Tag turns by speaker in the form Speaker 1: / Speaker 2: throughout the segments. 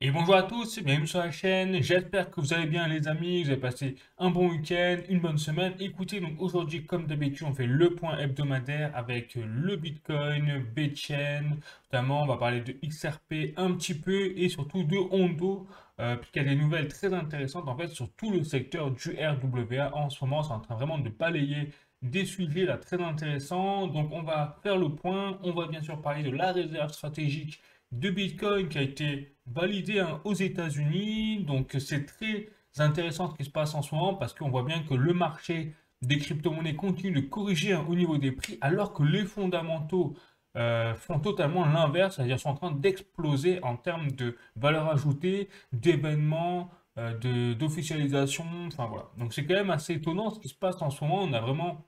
Speaker 1: Et bonjour à tous, bienvenue sur la chaîne. J'espère que vous allez bien les amis, vous avez passé un bon week-end, une bonne semaine. Écoutez, donc aujourd'hui comme d'habitude on fait le point hebdomadaire avec le Bitcoin, BitChain, notamment on va parler de XRP un petit peu et surtout de Ondo, puisqu'il y a des nouvelles très intéressantes en fait sur tout le secteur du RWA en ce moment. C'est en train vraiment de balayer des sujets là très intéressants. Donc on va faire le point, on va bien sûr parler de la réserve stratégique de Bitcoin qui a été validé aux États-Unis. Donc c'est très intéressant ce qui se passe en ce moment parce qu'on voit bien que le marché des crypto-monnaies continue de corriger au niveau des prix alors que les fondamentaux font totalement l'inverse, c'est-à-dire sont en train d'exploser en termes de valeur ajoutée, d'événements, d'officialisation, enfin voilà. Donc c'est quand même assez étonnant ce qui se passe en ce moment. On a vraiment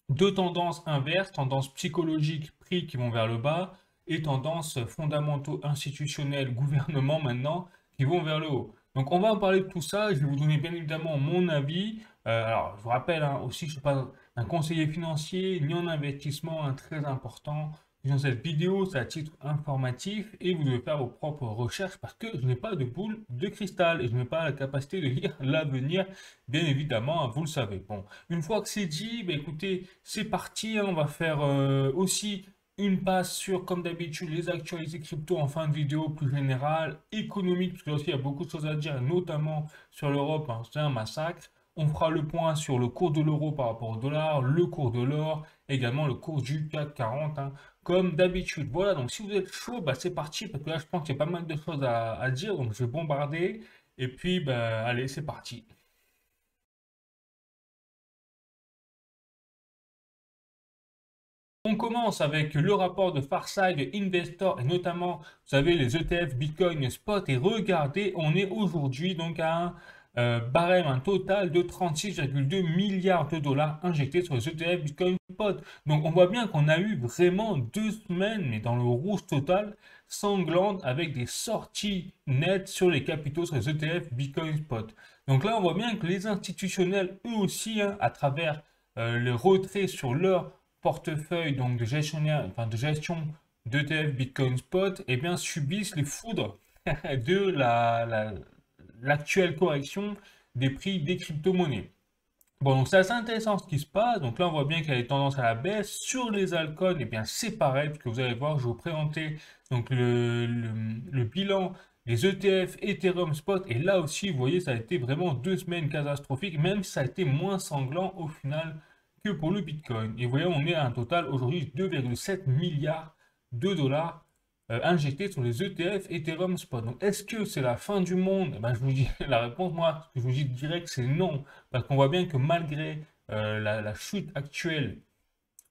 Speaker 1: deux tendances inverses, tendance psychologique, prix qui vont vers le bas, et tendances fondamentaux institutionnels, gouvernement maintenant, qui vont vers le haut. Donc on va en parler de tout ça, je vais vous donner bien évidemment mon avis. Alors je vous rappelle aussi, je ne suis pas un conseiller financier ni en investissement, très important. Dans cette vidéo, c'est à titre informatif et vous devez faire vos propres recherches parce que je n'ai pas de boule de cristal et je n'ai pas la capacité de lire l'avenir, bien évidemment, vous le savez. Bon, une fois que c'est dit, bah, écoutez, c'est parti, hein. On va faire aussi une passe sur, comme d'habitude, les actualités crypto en fin de vidéo plus générale, économique, parce que là aussi il y a beaucoup de choses à dire, notamment sur l'Europe, hein, c'est un massacre. On fera le point sur le cours de l'euro par rapport au dollar, le cours de l'or, également le cours du CAC 40, hein, comme d'habitude. Voilà, donc si vous êtes chaud, bah, c'est parti, parce que là je pense qu'il y a pas mal de choses à dire, donc je vais bombarder, et puis bah, allez, c'est parti. On commence avec le rapport de Farside Investor et notamment, vous savez, les ETF Bitcoin Spot. Et regardez, on est aujourd'hui donc à un barème, un total de 36,2 milliards de dollars injectés sur les ETF Bitcoin Spot. Donc on voit bien qu'on a eu vraiment 2 semaines, mais dans le rouge total, sanglante avec des sorties nettes sur les capitaux sur les ETF Bitcoin Spot. Donc là, on voit bien que les institutionnels, eux aussi, hein, à travers le retrait sur leur portefeuille donc de gestionnaire, enfin de gestion d'ETF Bitcoin Spot, eh bien, subissent les foudres de l'actuelle correction des prix des crypto-monnaies. Bon, donc c'est assez intéressant ce qui se passe. Donc là, on voit bien qu'il y a des tendances à la baisse. Sur les altcoins, eh bien, c'est pareil, puisque vous allez voir, je vais vous présenter donc, le bilan des ETF Ethereum Spot. Et là aussi, vous voyez, ça a été vraiment 2 semaines catastrophiques, même si ça a été moins sanglant au final que pour le Bitcoin. Et vous voyez, on est à un total aujourd'hui 2,7 milliards de dollars injectés sur les ETF Ethereum Spot. Donc, est-ce que c'est la fin du monde? Eh ben, je vous dis la réponse, moi, je vous dis direct, c'est non. Parce qu'on voit bien que malgré la chute actuelle,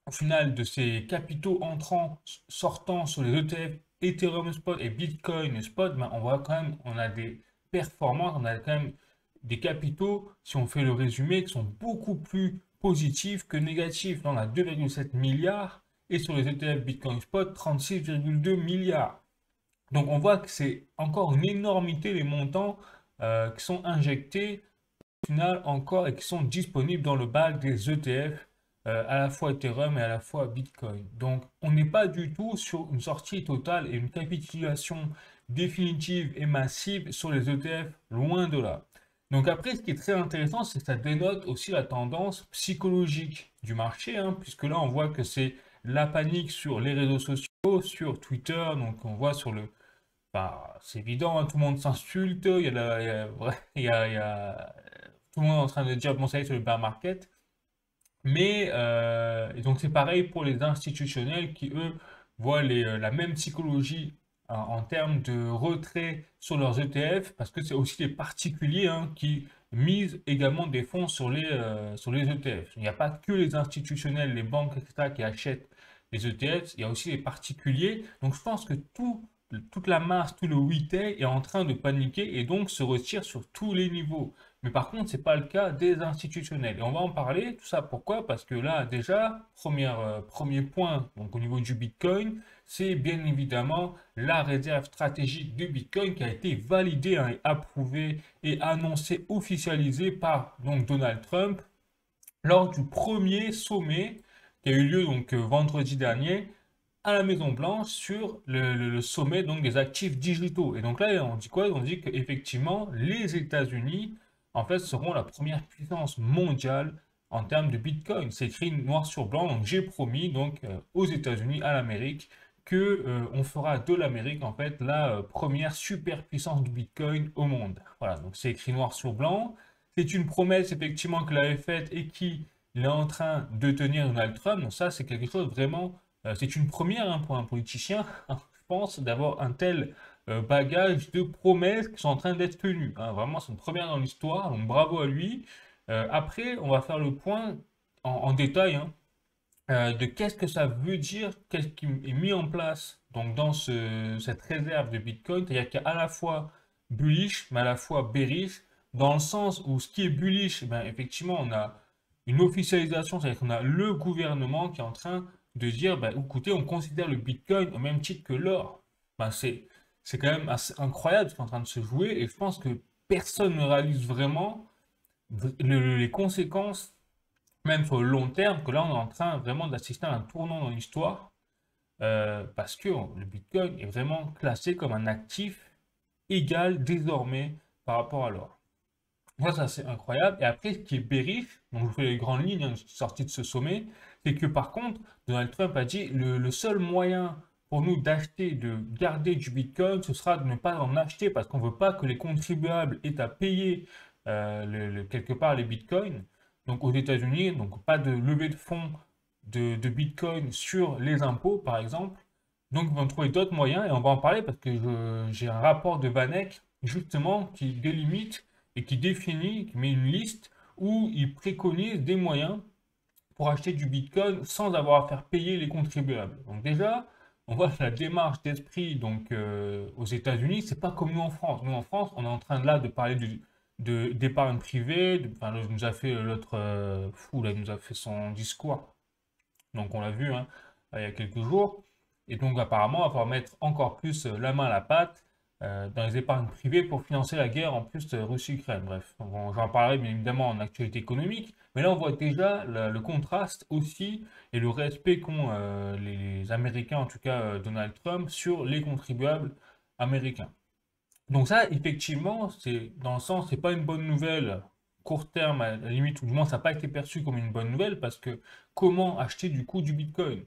Speaker 1: au final, de ces capitaux entrants, sortant sur les ETF Ethereum Spot et Bitcoin Spot, ben, on voit quand même, on a des performances, on a quand même des capitaux, si on fait le résumé, qui sont beaucoup plus positifs que négatifs. Là, on a 2,7 milliards et sur les ETF Bitcoin Spot, 36,2 milliards. Donc on voit que c'est encore une énormité les montants qui sont injectés final encore et qui sont disponibles dans le bag des ETF, à la fois Ethereum et à la fois Bitcoin. Donc on n'est pas du tout sur une sortie totale et une capitulation définitive et massive sur les ETF, loin de là. Donc après, ce qui est très intéressant, c'est que ça dénote aussi la tendance psychologique du marché, hein, puisque là on voit que c'est la panique sur les réseaux sociaux, sur Twitter, donc on voit sur le bah, c'est évident, hein, tout le monde s'insulte, tout le monde est en train de dire bon ça y est, c'est le bear market. Mais et donc c'est pareil pour les institutionnels qui eux voient la même psychologie en termes de retrait sur leurs ETF parce que c'est aussi les particuliers, hein, qui misent également des fonds sur les ETF. Il n'y a pas que les institutionnels, les banques, etc. qui achètent les ETF, il y a aussi les particuliers. Donc je pense que toute la masse, tout le retail est en train de paniquer et donc se retire sur tous les niveaux. Mais par contre, ce n'est pas le cas des institutionnels. Et on va en parler, tout ça pourquoi? Parce que là, déjà, premier point, donc au niveau du Bitcoin, c'est bien évidemment la réserve stratégique du Bitcoin qui a été validée, hein, et approuvée et annoncée, officialisée par donc, Donald Trump lors du premier sommet qui a eu lieu donc vendredi dernier à la Maison Blanche sur le sommet donc, des actifs digitaux. Et donc là, on dit quoi? On dit qu'effectivement, les États-Unis, en fait, seront la première puissance mondiale en termes de Bitcoin. C'est écrit noir sur blanc, donc j'ai promis donc aux États-Unis, à l'Amérique, que on fera de l'Amérique en fait la première superpuissance du Bitcoin au monde. Voilà, donc c'est écrit noir sur blanc. C'est une promesse effectivement que l'avait faite et qui est en train de tenir Donald Trump. Donc ça, c'est quelque chose vraiment, c'est une première hein, pour un politicien, je pense, d'avoir un tel bagage de promesses qui sont en train d'être tenues. Hein. Vraiment, c'est une première dans l'histoire, donc bravo à lui. Après, on va faire le point en détail hein, de qu'est-ce que ça veut dire, qu'est-ce qui est mis en place donc dans cette réserve de Bitcoin, c'est-à-dire qu'il y a à la fois bullish, mais à la fois bearish, dans le sens où ce qui est bullish, ben, effectivement, on a une officialisation, c'est-à-dire qu'on a le gouvernement qui est en train de dire, ben, écoutez, on considère le Bitcoin au même titre que l'or. Ben, c'est quand même assez incroyable ce qui est en train de se jouer, et je pense que personne ne réalise vraiment les conséquences même sur le long terme, que là, on est en train vraiment d'assister à un tournant dans l'histoire, parce que le Bitcoin est vraiment classé comme un actif égal désormais par rapport à l'or. Ça c'est incroyable. Et après, ce qui est bearish, donc je vous fais les grandes lignes hein, sorties de ce sommet, c'est que par contre, Donald Trump a dit le seul moyen pour nous d'acheter, de garder du Bitcoin, ce sera de ne pas en acheter parce qu'on ne veut pas que les contribuables aient à payer quelque part les Bitcoins. Donc aux États-Unis, donc pas de levée de fonds de Bitcoin sur les impôts, par exemple. Donc ils vont trouver d'autres moyens et on va en parler parce que j'ai un rapport de Vanek justement qui délimite et qui définit, qui met une liste où il préconise des moyens pour acheter du Bitcoin sans avoir à faire payer les contribuables. Donc déjà, on voit la démarche d'esprit donc aux États-Unis, c'est pas comme nous en France. Nous en France, on est en train là de parler d'épargne privée. Enfin, il nous a fait l'autre fou là, il nous a fait son discours. Donc on l'a vu hein, il y a quelques jours. Et donc apparemment, on va falloir mettre encore plus la main à la pâte dans les épargnes privées pour financer la guerre en plus de Russie-Ukraine. Bref, j'en parlerai bien évidemment en actualité économique. Mais là, on voit déjà le contraste aussi et le respect qu'ont les Américains, en tout cas Donald Trump, sur les contribuables américains. Donc ça, effectivement, c'est dans le sens, c'est pas une bonne nouvelle court terme à la limite, ou du moins ça n'a pas été perçu comme une bonne nouvelle parce que comment acheter du coup du Bitcoin?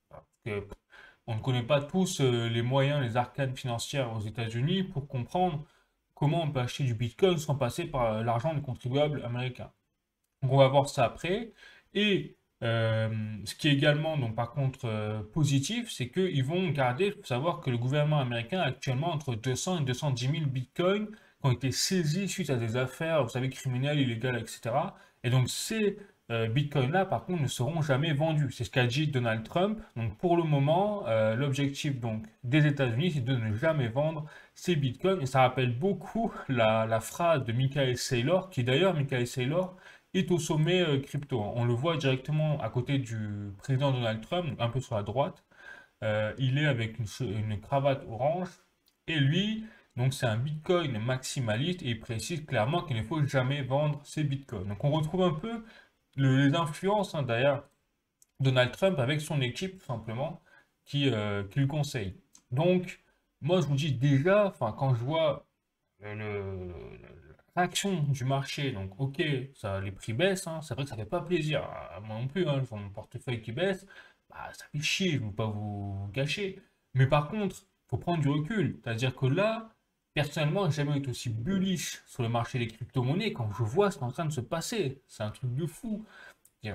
Speaker 1: Parce que on ne connaît pas tous les moyens, les arcanes financières aux États-Unis pour comprendre comment on peut acheter du Bitcoin sans passer par l'argent des contribuables américains. Donc on va voir ça après. Et ce qui est également, donc par contre, positif, c'est qu'ils vont garder, il faut savoir que le gouvernement américain a actuellement entre 200 et 210 000 bitcoins qui ont été saisis suite à des affaires, vous savez, criminelles, illégales, etc. Et donc ces bitcoins-là, par contre, ne seront jamais vendus. C'est ce qu'a dit Donald Trump. Donc pour le moment, l'objectif donc des États-Unis, c'est de ne jamais vendre ces bitcoins. Et ça rappelle beaucoup la phrase de Michael Saylor, qui d'ailleurs, Michael Saylor, est au sommet crypto. On le voit directement à côté du président Donald Trump, un peu sur la droite. Il est avec une cravate orange. Et lui, donc c'est un Bitcoin maximaliste et il précise clairement qu'il ne faut jamais vendre ses Bitcoins. Donc on retrouve un peu les influences hein, derrière Donald Trump avec son équipe tout simplement qui le conseille. Donc moi je vous dis déjà, enfin quand je vois l'action du marché, donc ok, ça, les prix baissent, hein, c'est vrai que ça fait pas plaisir, à moi non plus, hein, je vois mon portefeuille qui baisse, bah, ça fait chier, je ne veux pas vous gâcher. Mais par contre, faut prendre du recul, c'est-à-dire que là, personnellement, j'ai jamais été aussi bullish sur le marché des crypto-monnaies quand je vois ce qui est en train de se passer, c'est un truc de fou. Il y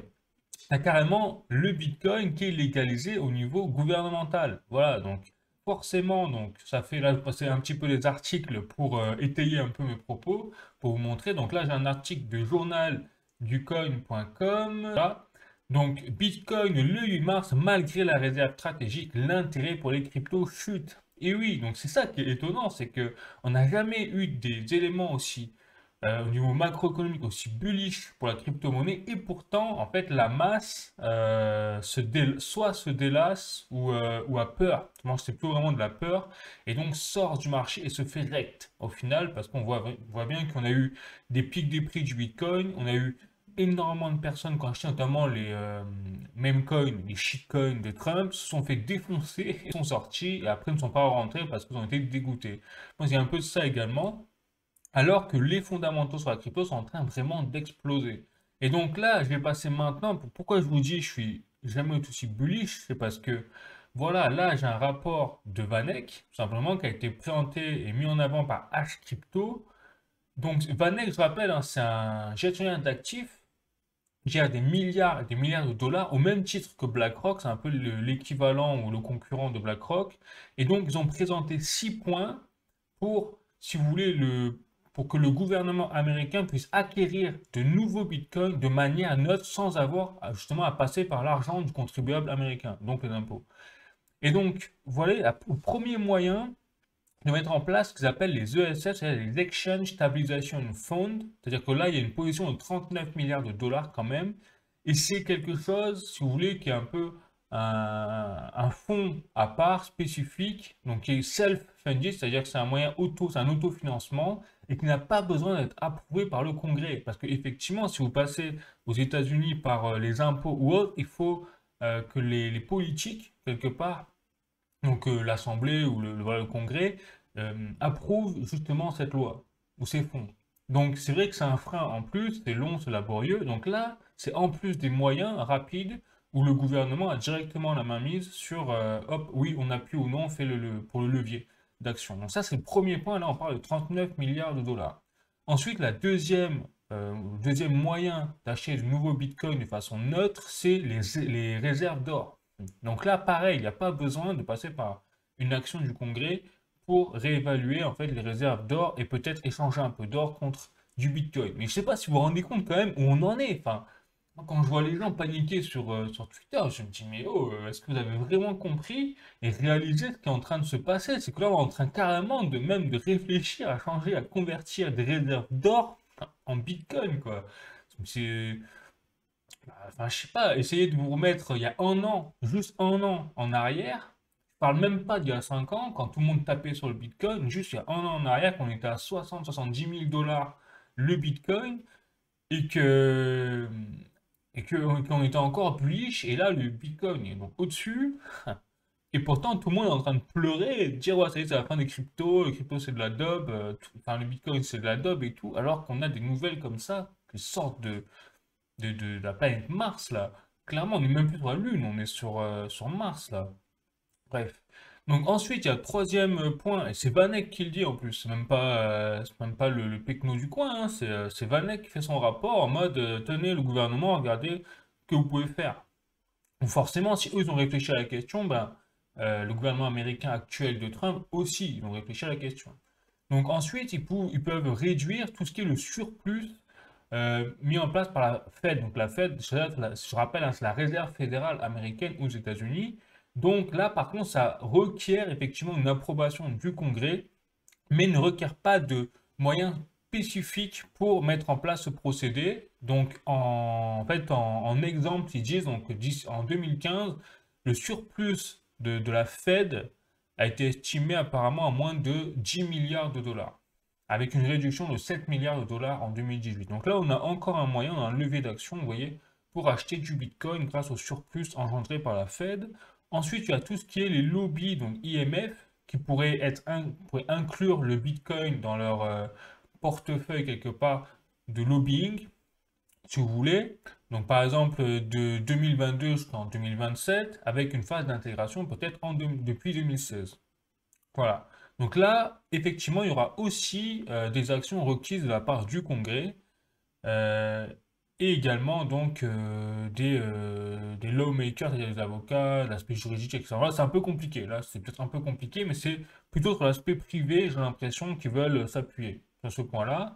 Speaker 1: a carrément le Bitcoin qui est légalisé au niveau gouvernemental. Voilà, donc forcément, donc ça fait là, je passer un petit peu les articles pour étayer un peu mes propos, pour vous montrer. Donc là, j'ai un article de journalducoin.com. Voilà. Donc Bitcoin le 8 mars, malgré la réserve stratégique, l'intérêt pour les cryptos chute. Et oui, donc c'est ça qui est étonnant, c'est que on n'a jamais eu des éléments aussi au niveau macroéconomique aussi bullish pour la crypto-monnaie et pourtant en fait la masse soit se délasse ou a peur. Moi c'est plutôt vraiment de la peur et donc sort du marché et se fait rect au final parce qu'on voit bien qu'on a eu des pics des prix du Bitcoin, on a eu énormément de personnes qui ont acheté notamment les meme coins, les shitcoins de Trump, se sont fait défoncer, et sont sortis et après ne sont pas rentrés parce qu'ils ont été dégoûtés. Je pense qu'il y a un peu de ça également, alors que les fondamentaux sur la crypto sont en train vraiment d'exploser. Et donc là, je vais passer maintenant, pourquoi je vous dis je suis jamais aussi bullish, c'est parce que voilà, là j'ai un rapport de Vanek, tout simplement, qui a été présenté et mis en avant par H Crypto. Donc Vanek, je rappelle, hein, c'est un gestionnaire d'actifs qui gère des milliards et des milliards de dollars au même titre que BlackRock, c'est un peu l'équivalent ou le concurrent de BlackRock. Et donc ils ont présenté 6 points pour, si vous voulez, pour que le gouvernement américain puisse acquérir de nouveaux bitcoins de manière neutre sans avoir justement à passer par l'argent du contribuable américain, donc les impôts. Et donc, voilà le premier moyen de mettre en place ce qu'ils appellent les ESF, c'est-à-dire les Exchange Stabilization Fund. C'est-à-dire que là, il y a une position de 39 milliards de dollars quand même. Et c'est quelque chose, si vous voulez, qui est un peu un fonds à part spécifique, donc qui est self-funded, c'est-à-dire que c'est un moyen c'est un autofinancement et qui n'a pas besoin d'être approuvé par le Congrès. Parce qu'effectivement, si vous passez aux États-Unis par les impôts ou autres, il faut que les politiques, quelque part, donc l'Assemblée ou voilà, le Congrès, approuvent justement cette loi ou ces fonds. Donc c'est vrai que c'est un frein en plus, c'est long, c'est laborieux. Donc là, c'est en plus des moyens rapides où le gouvernement a directement la main mise sur, hop, oui, on appuie ou non, on fait pour le levier d'action. Donc ça, c'est le premier point. Là, on parle de 39 milliards de dollars. Ensuite, le deuxième moyen d'acheter de nouveaux bitcoins de façon neutre, c'est les réserves d'or. Donc là, pareil, il n'y a pas besoin de passer par une action du Congrès pour réévaluer en fait les réserves d'or et peut-être échanger un peu d'or contre du Bitcoin. Mais je ne sais pas si vous vous rendez compte quand même où on en est. Enfin, moi, quand je vois les gens paniquer sur Twitter, je me dis, mais oh, est-ce que vous avez vraiment compris et réalisé ce qui est en train de se passer? C'est que là, on est en train carrément de réfléchir à changer, à convertir des réserves d'or en Bitcoin, quoi. C'est, enfin, je sais pas, essayez de vous remettre il y a un an, juste un an en arrière. Je parle même pas d'il y a 5 ans, quand tout le monde tapait sur le Bitcoin, juste il y a un an en arrière, qu'on était à 60-70 000 dollars le Bitcoin, et qu'on était encore bullish, et là le Bitcoin est donc au-dessus, et pourtant tout le monde est en train de pleurer, et de dire ouais, ça y est, c'est la fin des cryptos, le crypto c'est de la daube, enfin le Bitcoin c'est de la daube et tout, alors qu'on a des nouvelles comme ça, qui sortent de la planète Mars, là. Clairement, on n'est même plus sur la Lune, on est sur Mars, là. Bref. Donc ensuite, il y a le troisième point, et c'est Vanek qui le dit en plus, c'est même pas le pecno du coin, hein, c'est Vanek qui fait son rapport en mode, tenez le gouvernement, regardez ce que vous pouvez faire. Donc forcément, si eux ils ont réfléchi à la question, ben, le gouvernement américain actuel de Trump aussi, ils ont réfléchi à la question. Donc ensuite, ils peuvent réduire tout ce qui est le surplus mis en place par la Fed. Donc la Fed, je rappelle, hein, c'est la réserve fédérale américaine aux États-Unis. Donc là, par contre, ça requiert effectivement une approbation du Congrès, mais ne requiert pas de moyens spécifiques pour mettre en place ce procédé. Donc en exemple, ils disent donc, en 2015, le surplus de la Fed a été estimé apparemment à moins de 10 milliards de dollars, avec une réduction de 7 milliards de dollars en 2018. Donc là, on a encore un moyen, on a un levier d'action, vous voyez, pour acheter du Bitcoin grâce au surplus engendré par la Fed. Ensuite, il y a tout ce qui est les lobbies, donc IMF, qui pourraient inclure le Bitcoin dans leur portefeuille quelque part de lobbying, si vous voulez. Donc par exemple de 2022 jusqu'en 2027, avec une phase d'intégration peut-être depuis 2016. Voilà. Donc là, effectivement, il y aura aussi des actions requises de la part du Congrès euh, et également donc des lawmakers, c'est-à-dire des avocats, l'aspect juridique, etc. Là, c'est un peu compliqué. Là, c'est peut-être un peu compliqué, mais c'est plutôt sur l'aspect privé, j'ai l'impression qu'ils veulent s'appuyer sur ce point-là.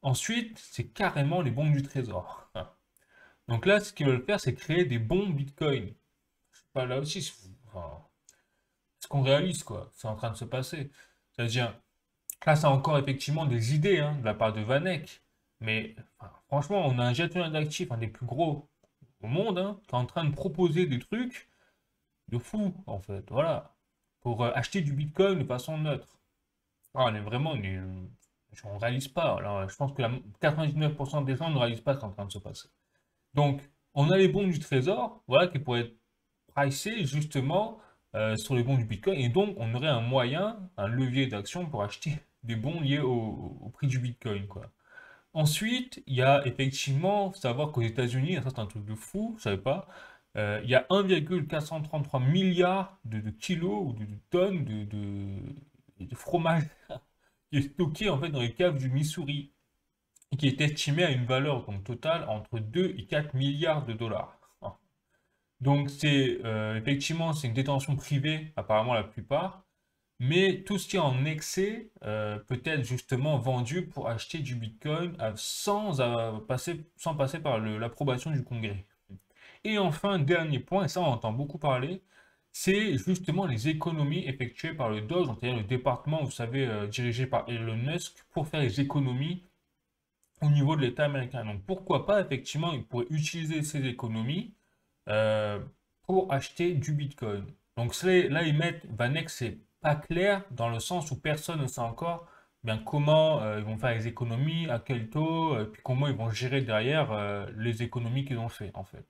Speaker 1: Ensuite, c'est carrément les bons du trésor. Donc là, ce qu'ils veulent faire, c'est créer des bons bitcoins. Je sais pas, là aussi, enfin, ce qu'on réalise, quoi. C'est en train de se passer. C'est-à-dire, là, c'est encore effectivement des idées hein, de la part de Vanek. Mais enfin, franchement, on a un gestionnaire d'actifs, un des plus gros au monde, hein, qui est en train de proposer des trucs de fou, en fait. Voilà. Pour acheter du bitcoin de façon neutre. Ah, on est vraiment. On ne réalise pas. Alors, je pense que 99% des gens ne réalisent pas ce qui est en train de se passer. Donc, on a les bons du trésor, voilà, qui pourraient être pricés justement sur les bons du Bitcoin. Et donc, on aurait un moyen, un levier d'action pour acheter des bons liés au prix du Bitcoin, quoi. Ensuite, il y a effectivement, faut savoir qu'aux États-Unis, ça c'est un truc de fou, je savais pas, il y a 1,433 milliards de kilos ou de tonnes de fromage qui est stocké en fait dans les caves du Missouri et qui est estimé à une valeur donc, totale entre 2 et 4 milliards de dollars. Donc c'est effectivement c'est une détention privée, apparemment la plupart, mais tout ce qui est en excès peut être justement vendu pour acheter du Bitcoin sans passer par l'approbation du Congrès. Et enfin, dernier point, et ça on entend beaucoup parler, c'est justement les économies effectuées par le Doge, c'est-à-dire le département, vous savez, dirigé par Elon Musk, pour faire les économies au niveau de l'État américain. Donc pourquoi pas, effectivement, il pourrait utiliser ces économies euh, pour acheter du Bitcoin. Donc là, ils mettent Vanex, c'est pas clair dans le sens où personne ne sait encore bien comment ils vont faire les économies, à quel taux, puis comment ils vont gérer derrière les économies qu'ils ont fait en fait.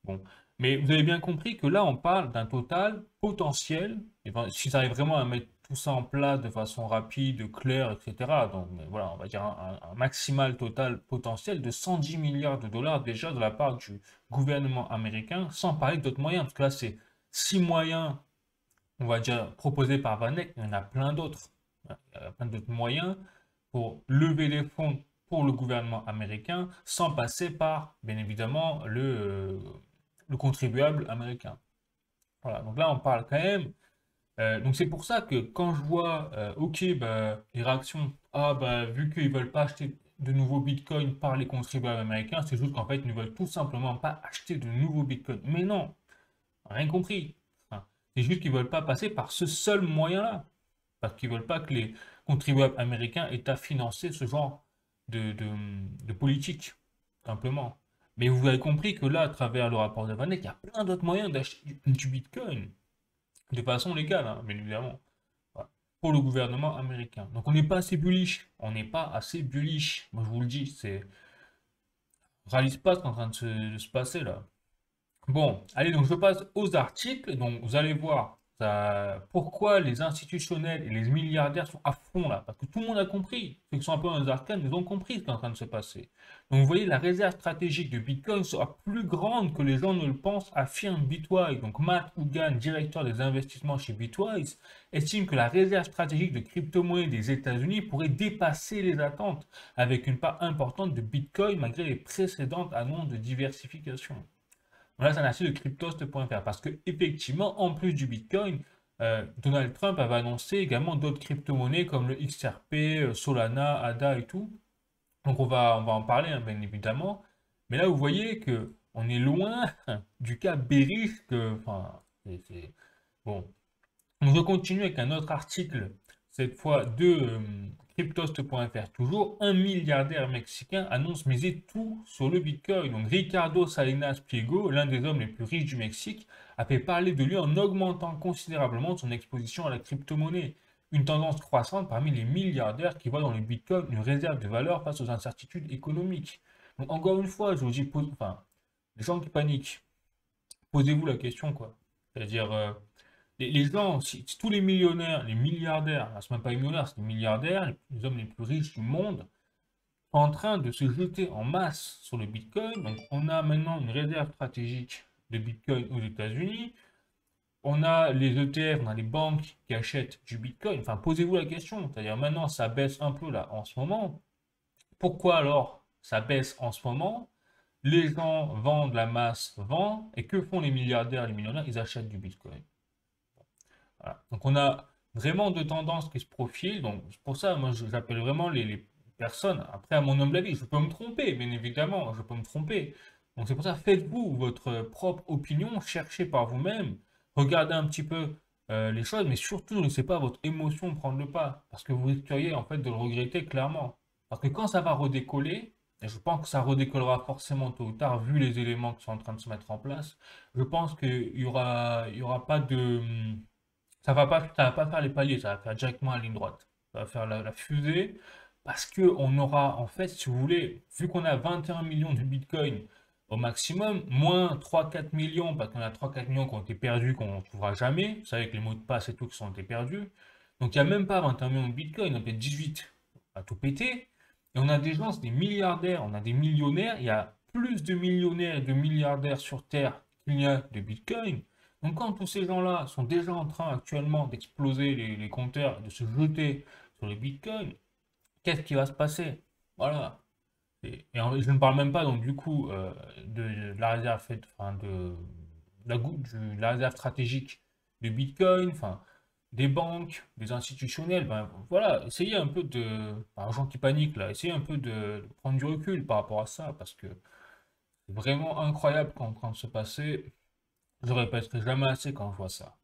Speaker 1: Bon. Mais vous avez bien compris que là, on parle d'un total potentiel, et ben, s'ils arrivent vraiment à mettre tout ça en place de façon rapide, claire, etc. Donc voilà, on va dire un maximal total potentiel de 110 milliards de dollars déjà de la part du gouvernement américain, sans parler d'autres moyens, parce que là, c'est 6 moyens, on va dire, proposés par Vanek, il y en a plein d'autres. Il y a plein d'autres moyens pour lever des fonds pour le gouvernement américain sans passer par, bien évidemment, le contribuable américain. Voilà, donc là on parle quand même. Donc c'est pour ça que quand je vois, ok, bah, les réactions, ah bah vu qu'ils veulent pas acheter de nouveaux bitcoins par les contribuables américains, c'est juste qu'en fait ils ne veulent tout simplement pas acheter de nouveaux bitcoins. Mais non, rien compris. Enfin, c'est juste qu'ils veulent pas passer par ce seul moyen-là. Parce qu'ils veulent pas que les contribuables américains aient à financer ce genre de politique, simplement. Mais vous avez compris que là, à travers le rapport de Vanek, il y a plein d'autres moyens d'acheter du Bitcoin, de façon légale, hein, bien évidemment, voilà, pour le gouvernement américain. Donc on n'est pas assez bullish, on n'est pas assez bullish. Moi je vous le dis, c'est réalise pas ce qui est en train de se passer là. Bon, allez, donc je passe aux articles. Donc, vous allez voir pourquoi les institutionnels et les milliardaires sont à fond là. Parce que tout le monde a compris. Ceux qui sont un peu dans les arcanes, ils ont compris ce qui est en train de se passer. Donc, vous voyez, la réserve stratégique de Bitcoin sera plus grande que les gens ne le pensent, affirme Bitwise. Donc, Matt Hougan, directeur des investissements chez Bitwise, estime que la réserve stratégique de crypto-monnaies des États-Unis pourrait dépasser les attentes, avec une part importante de Bitcoin malgré les précédentes annonces de diversification. Voilà, c'est un article de cryptost.fr parce que effectivement, en plus du Bitcoin, Donald Trump avait annoncé également d'autres crypto-monnaies comme le XRP, Solana, ADA et tout. Donc on va en parler, hein, bien évidemment. Mais là, vous voyez que on est loin du cas bearish que, enfin, bon, donc, je continue avec un autre article, cette fois de cryptost.fr. Toujours, un milliardaire mexicain annonce miser tout sur le Bitcoin. Donc, Ricardo Salinas Pliego, l'un des hommes les plus riches du Mexique, a fait parler de lui en augmentant considérablement son exposition à la crypto-monnaie. Une tendance croissante parmi les milliardaires qui voient dans le Bitcoin une réserve de valeur face aux incertitudes économiques. Donc, encore une fois, je vous dis, enfin, les gens qui paniquent, posez-vous la question, quoi. C'est-à-dire, les gens, si tous les millionnaires, les milliardaires, là, c'est même pas les millionnaires, c'est les milliardaires, les hommes les plus riches du monde, sont en train de se jeter en masse sur le Bitcoin. Donc, on a maintenant une réserve stratégique de Bitcoin aux États-Unis. On a les ETF, on a les banques qui achètent du Bitcoin. Enfin, posez-vous la question. C'est-à-dire, maintenant, ça baisse un peu là en ce moment. Pourquoi alors ça baisse en ce moment? Les gens vendent, la masse vend. Et que font les milliardaires, les millionnaires? Ils achètent du Bitcoin. Voilà. Donc on a vraiment deux tendances qui se profilent. Donc c'est pour ça, moi j'appelle vraiment les personnes, après à mon humble avis, je peux me tromper, bien évidemment, je peux me tromper. Donc c'est pour ça, faites-vous votre propre opinion, cherchez par vous-même, regardez un petit peu les choses, mais surtout ne laissez pas votre émotion prendre le pas, parce que vous risqueriez en fait de le regretter clairement. Parce que quand ça va redécoller, et je pense que ça redécollera forcément tôt ou tard, vu les éléments qui sont en train de se mettre en place, je pense qu'il y aura pas de ça va pas faire les paliers, ça va faire directement la ligne droite. Ça va faire la fusée. Parce qu'on aura, en fait, si vous voulez, vu qu'on a 21 millions de Bitcoin au maximum, moins 3-4 millions, parce qu'on a 3-4 millions qui ont été perdus, qu'on ne trouvera jamais. Vous savez que les mots de passe et tout qui sont été perdus. Donc il n'y a même pas 21 millions de Bitcoin, il y en a peut-être 18 à tout péter. Et on a des gens, c'est des milliardaires, on a des millionnaires. Il y a plus de millionnaires et de milliardaires sur Terre qu'il y a de Bitcoin. Donc quand tous ces gens-là sont déjà en train actuellement d'exploser les compteurs, de se jeter sur les Bitcoins, qu'est-ce qui va se passer? Voilà. Je ne parle même pas donc du coup de la réserve enfin, de la réserve stratégique de Bitcoin, enfin des banques, des institutionnels. Ben, voilà, essayez un peu de, enfin, gens qui paniquent là, essayez un peu de prendre du recul par rapport à ça parce que c'est vraiment incroyable ce qui est en train de se passer. Je répéterai jamais assez quand je vois ça.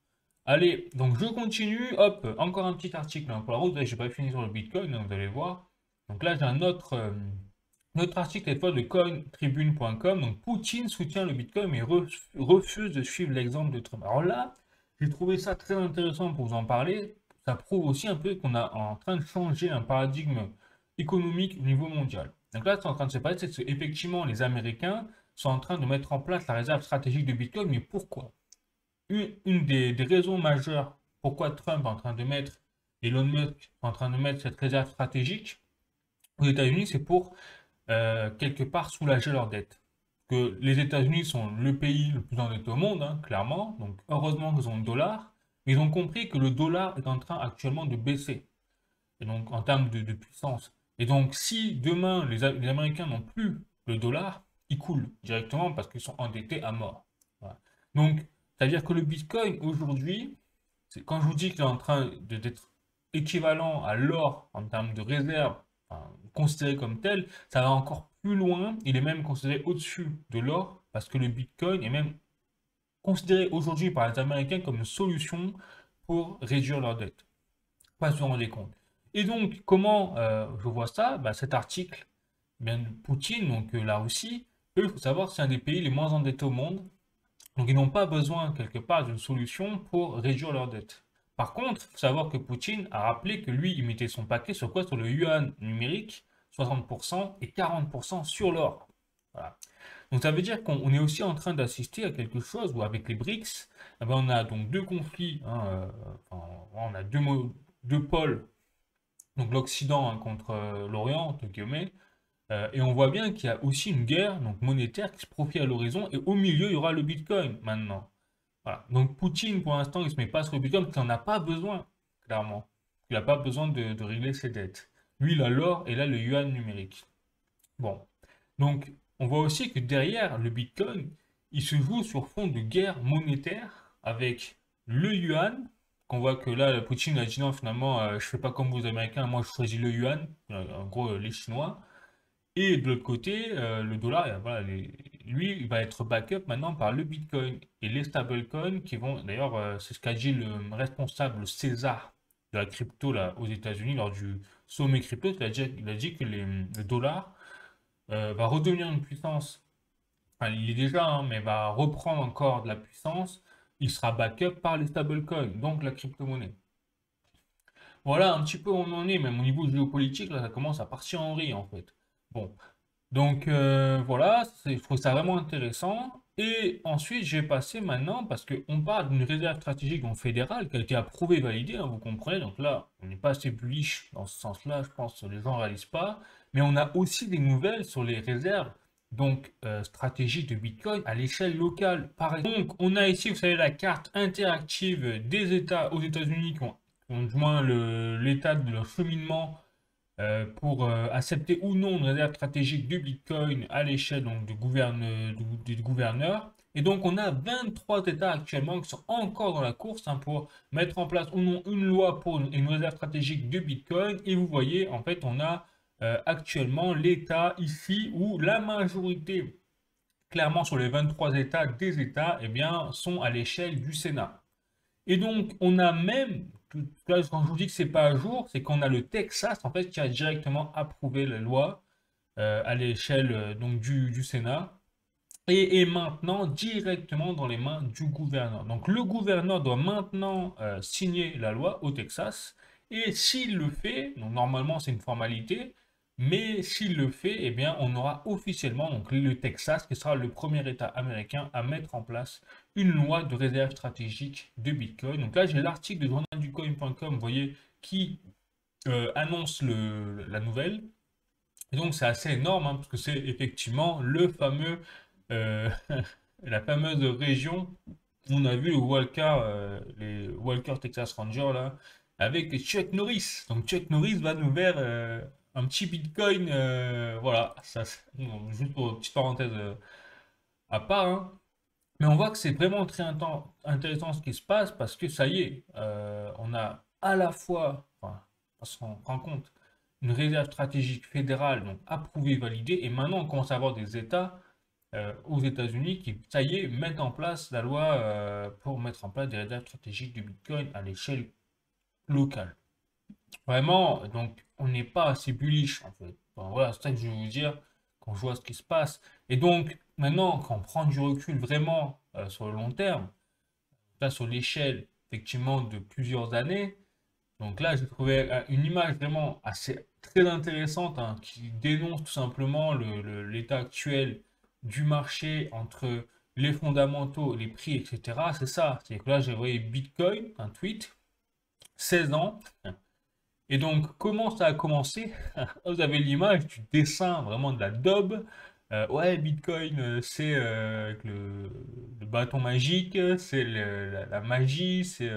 Speaker 1: Allez, donc je continue. Hop, encore un petit article hein, pour la route. Là, j'ai pas fini sur le Bitcoin, hein, vous allez voir. Donc là, j'ai un autre article cette fois de cointribune.com. Donc Poutine soutient le Bitcoin mais refuse de suivre l'exemple de Trump. Alors là, j'ai trouvé ça très intéressant pour vous en parler. Ça prouve aussi un peu qu'on est en train de changer un paradigme économique au niveau mondial. Donc là, ce qui est en train de se passer, c'est que effectivement, les Américains sont en train de mettre en place la réserve stratégique de Bitcoin. Mais pourquoi? Une des raisons majeures pourquoi Trump est en train de mettre, Elon Musk est en train de mettre cette réserve stratégique aux États-Unis, c'est pour quelque part soulager leurs dettes. Que les États-Unis sont le pays le plus endetté au monde, hein, clairement, donc heureusement qu'ils ont le dollar, mais ils ont compris que le dollar est en train actuellement de baisser, et donc en termes de puissance. Et donc si demain les Américains n'ont plus le dollar, ils coulent directement parce qu'ils sont endettés à mort. Voilà. Donc, c'est-à-dire que le Bitcoin aujourd'hui, quand je vous dis qu'il est en train d'être équivalent à l'or en termes de réserve, enfin, considéré comme tel, ça va encore plus loin. Il est même considéré au-dessus de l'or parce que le Bitcoin est même considéré aujourd'hui par les Américains comme une solution pour réduire leurs dettes. Pas se rendre compte. Et donc, comment je vois ça? Bah, cet article, eh bien, Poutine, donc la Russie, eux, il faut savoir, c'est un des pays les moins endettés au monde. Donc ils n'ont pas besoin quelque part d'une solution pour réduire leur dette. Par contre, il faut savoir que Poutine a rappelé que lui, il mettait son paquet sur quoi? Sur le yuan numérique, 60% et 40% sur l'or. Voilà. Donc ça veut dire qu'on est aussi en train d'assister à quelque chose où avec les BRICS, eh ben, on a donc deux conflits, hein, enfin, on a deux pôles, donc l'Occident hein, contre l'Orient, entre guillemets, et on voit bien qu'il y a aussi une guerre donc monétaire qui se profile à l'horizon, et au milieu, il y aura le Bitcoin maintenant. Voilà. Donc Poutine, pour l'instant, il ne se met pas sur le Bitcoin parce qu'il n'en a pas besoin, clairement. Il n'a pas besoin de régler ses dettes. Lui, il a l'or et là, le yuan numérique. Bon. Donc, on voit aussi que derrière le Bitcoin, il se joue sur fond de guerre monétaire avec le yuan, qu'on voit que là, Poutine a dit non, finalement, je ne fais pas comme vous Américains, moi je choisis le yuan, en gros les Chinois. Et de l'autre côté, le dollar, voilà, lui, il va être backup maintenant par le Bitcoin et les stablecoins qui vont, d'ailleurs, c'est ce qu'a dit le responsable César de la crypto là, aux États-Unis lors du sommet crypto. Il a dit que le dollar va redevenir une puissance, enfin, il est déjà, hein, mais va reprendre encore de la puissance. Il sera backup par les stablecoins, donc la crypto-monnaie. Voilà un petit peu où on en est, même au niveau géopolitique, là, ça commence à partir en vrille en fait. Bon, donc voilà, je trouve ça vraiment intéressant. Et ensuite, j'ai passé maintenant, parce qu'on parle d'une réserve stratégique donc fédérale qui a été approuvée et validée, hein, vous comprenez. Donc là, on n'est pas assez bullish dans ce sens-là, je pense que les gens ne réalisent pas. Mais on a aussi des nouvelles sur les réserves donc stratégiques de Bitcoin à l'échelle locale. Par exemple, donc on a ici, vous savez, la carte interactive des États aux États-Unis qui ont du moins l'état de leur cheminement pour accepter ou non une réserve stratégique de Bitcoin à l'échelle donc du gouverneur. Et donc on a 23 États actuellement qui sont encore dans la course hein, pour mettre en place ou non une loi pour une réserve stratégique de Bitcoin. Et vous voyez, en fait, on a actuellement l'État ici où la majorité, clairement sur les 23 États des États, eh bien, sont à l'échelle du Sénat. Et donc, on a même, là, quand je vous dis que c'est pas à jour, c'est qu'on a le Texas, en fait, qui a directement approuvé la loi à l'échelle donc du Sénat et est maintenant directement dans les mains du gouverneur. Donc, le gouverneur doit maintenant signer la loi au Texas Et s'il le fait, donc normalement c'est une formalité, mais s'il le fait, eh bien on aura officiellement donc le Texas qui sera le premier État américain à mettre en place une loi de réserve stratégique de Bitcoin. Donc là j'ai l'article de journalducoin.com, vous voyez, qui annonce la nouvelle. Et donc c'est assez énorme hein, parce que c'est effectivement le fameux, la fameuse région où on a vu le Walker, les Walker Texas Ranger là, avec Chuck Norris. Donc Chuck Norris va nous faire un petit Bitcoin, voilà, ça, bon, juste pour une petite parenthèse à part, hein. Mais on voit que c'est vraiment très intéressant ce qui se passe parce que ça y est, on a à la fois, enfin, parce qu'on rend compte, une réserve stratégique fédérale, donc approuvée, validée, et maintenant on commence à avoir des États aux États-Unis qui, ça y est, mettent en place la loi pour mettre en place des réserves stratégiques du Bitcoin à l'échelle locale. Vraiment, donc on n'est pas assez bullish en fait. Enfin, voilà, c'est ça que je veux vous dire quand je vois ce qui se passe. Et donc maintenant, quand on prend du recul vraiment sur le long terme, là sur l'échelle effectivement de plusieurs années, donc là j'ai trouvé une image vraiment assez très intéressante hein, qui dénonce tout simplement l'état actuel du marché entre les fondamentaux, les prix, etc. C'est ça. C'est que là j'ai envoyé Bitcoin, un tweet, 16 ans. Et donc, comment ça a commencé? Vous avez l'image du dessin vraiment de la daube. Ouais, Bitcoin, c'est avec le bâton magique, c'est la magie, c'est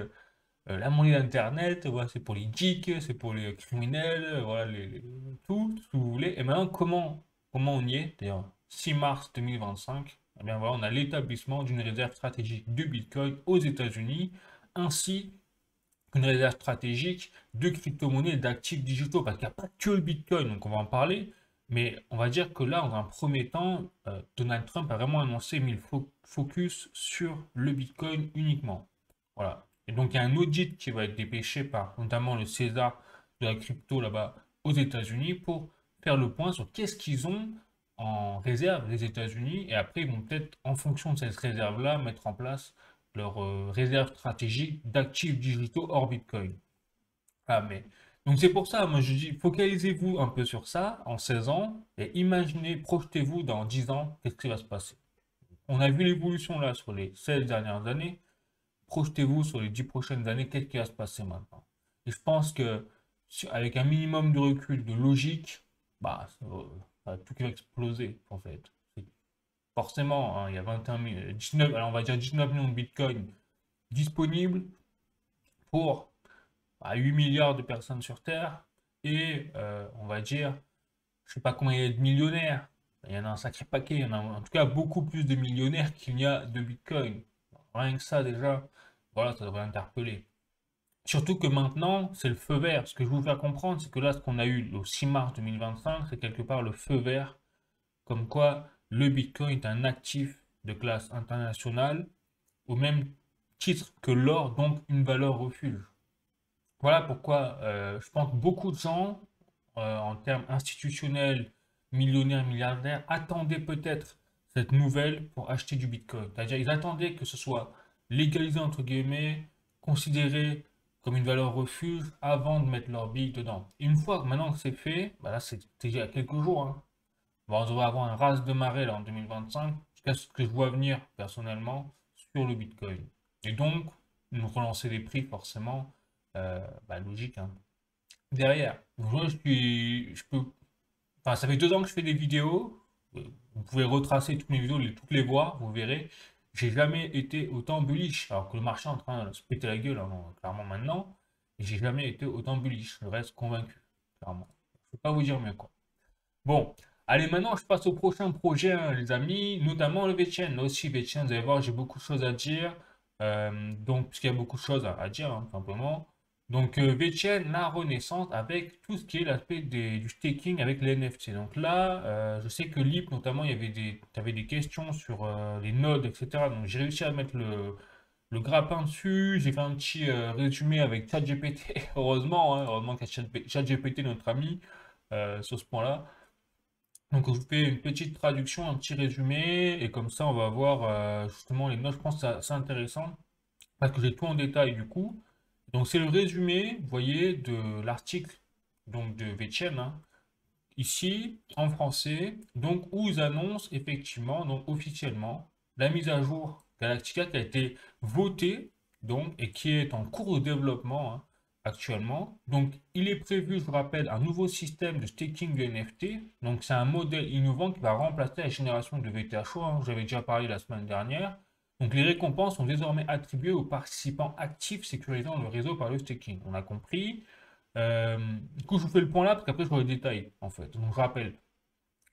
Speaker 1: la monnaie d'Internet, voilà, c'est pour les geeks, c'est pour les criminels, voilà, tout ce que vous voulez. Et maintenant, comment on y est? D'ailleurs, 6 mars 2025, eh bien voilà, on a l'établissement d'une réserve stratégique de Bitcoin aux États-Unis, ainsi une réserve stratégique de crypto-monnaies et d'actifs digitaux, parce qu'il n'y a pas que le Bitcoin, donc on va en parler, mais on va dire que là, dans un premier temps, Donald Trump a vraiment annoncé, mis le focus sur le Bitcoin uniquement. Voilà. Et donc il y a un audit qui va être dépêché par notamment le César de la crypto là-bas aux États-Unis pour faire le point sur qu'est-ce qu'ils ont en réserve les États-Unis, et après ils vont peut-être, en fonction de cette réserve-là, mettre en place leur réserve stratégique d'actifs digitaux hors Bitcoin. Ah, mais... Donc c'est pour ça, moi je dis, focalisez-vous un peu sur ça en 16 ans et imaginez, projetez-vous dans 10 ans, qu'est-ce qui va se passer. On a vu l'évolution là sur les 16 dernières années, projetez-vous sur les 10 prochaines années, qu'est-ce qui va se passer maintenant. Et je pense que avec un minimum de recul, de logique, bah, ça va tout qui va exploser en fait. Forcément, hein, il y a 21 000, 19, alors on va dire 19 millions de Bitcoin disponibles pour 8 milliards de personnes sur Terre et on va dire, je sais pas combien il y a de millionnaires. Il y en a un sacré paquet, il y en a en tout cas beaucoup plus de millionnaires qu'il n'y a de Bitcoin. Rien que ça déjà, voilà, ça devrait interpeller. Surtout que maintenant, c'est le feu vert. Ce que je veux vous faire comprendre, c'est que là, ce qu'on a eu le 6 mars 2025, c'est quelque part le feu vert, comme quoi le Bitcoin est un actif de classe internationale, au même titre que l'or, donc une valeur refuge. Voilà pourquoi je pense que beaucoup de gens, en termes institutionnels, millionnaires, milliardaires, attendaient peut-être cette nouvelle pour acheter du Bitcoin. C'est-à-dire, ils attendaient que ce soit légalisé, entre guillemets, considéré comme une valeur refuge avant de mettre leur bille dedans. Et une fois que maintenant que c'est fait, bah là c'est déjà il y a quelques jours, hein, bon, on devrait avoir un raz de marée là en 2025, jusqu'à ce que je vois venir personnellement sur le Bitcoin. Et donc, nous relancer les prix forcément, bah, logique, hein. Derrière, moi, je peux, enfin, ça fait 2 ans que je fais des vidéos. Vous pouvez retracer toutes mes vidéos, toutes les voir, vous verrez. J'ai jamais été autant bullish, alors que le marché est en train de se péter la gueule, hein, clairement maintenant. Et j'ai jamais été autant bullish. Je reste convaincu, clairement. Je peux pas vous dire mieux quoi. Bon, allez, maintenant je passe au prochain projet, hein, les amis, notamment le VTN. Là aussi, VTN, vous allez voir, j'ai beaucoup de choses à dire. Donc, puisqu'il y a beaucoup de choses à dire, hein, tout simplement. Donc, VTN, la renaissance avec tout ce qui est l'aspect du staking avec les NFT. Donc là, je sais que Lip, notamment, il y avait t'avais des questions sur les nodes, etc. Donc, j'ai réussi à mettre le grappin dessus. J'ai fait un petit résumé avec ChatGPT, heureusement, hein, heureusement qu'il y a ChatGPT, notre ami, sur ce point-là. Donc, je vous fais une petite traduction, un petit résumé, et comme ça, on va voir justement les notes. Je pense que c'est intéressant parce que j'ai tout en détail du coup. Donc c'est le résumé, vous voyez, de l'article donc de VeChain, hein, ici en français, donc où ils annoncent effectivement, donc officiellement, la mise à jour Galactica qui a été votée donc et qui est en cours de développement, hein, actuellement. Donc il est prévu, je vous rappelle, un nouveau système de staking de NFT. Donc c'est un modèle innovant qui va remplacer la génération de VTHO, hein, j'avais déjà parlé la semaine dernière. Donc les récompenses sont désormais attribuées aux participants actifs sécurisant le réseau par le staking. On a compris. Du coup, je vous fais le point là parce qu'après je vois les détails en fait. Donc je rappelle.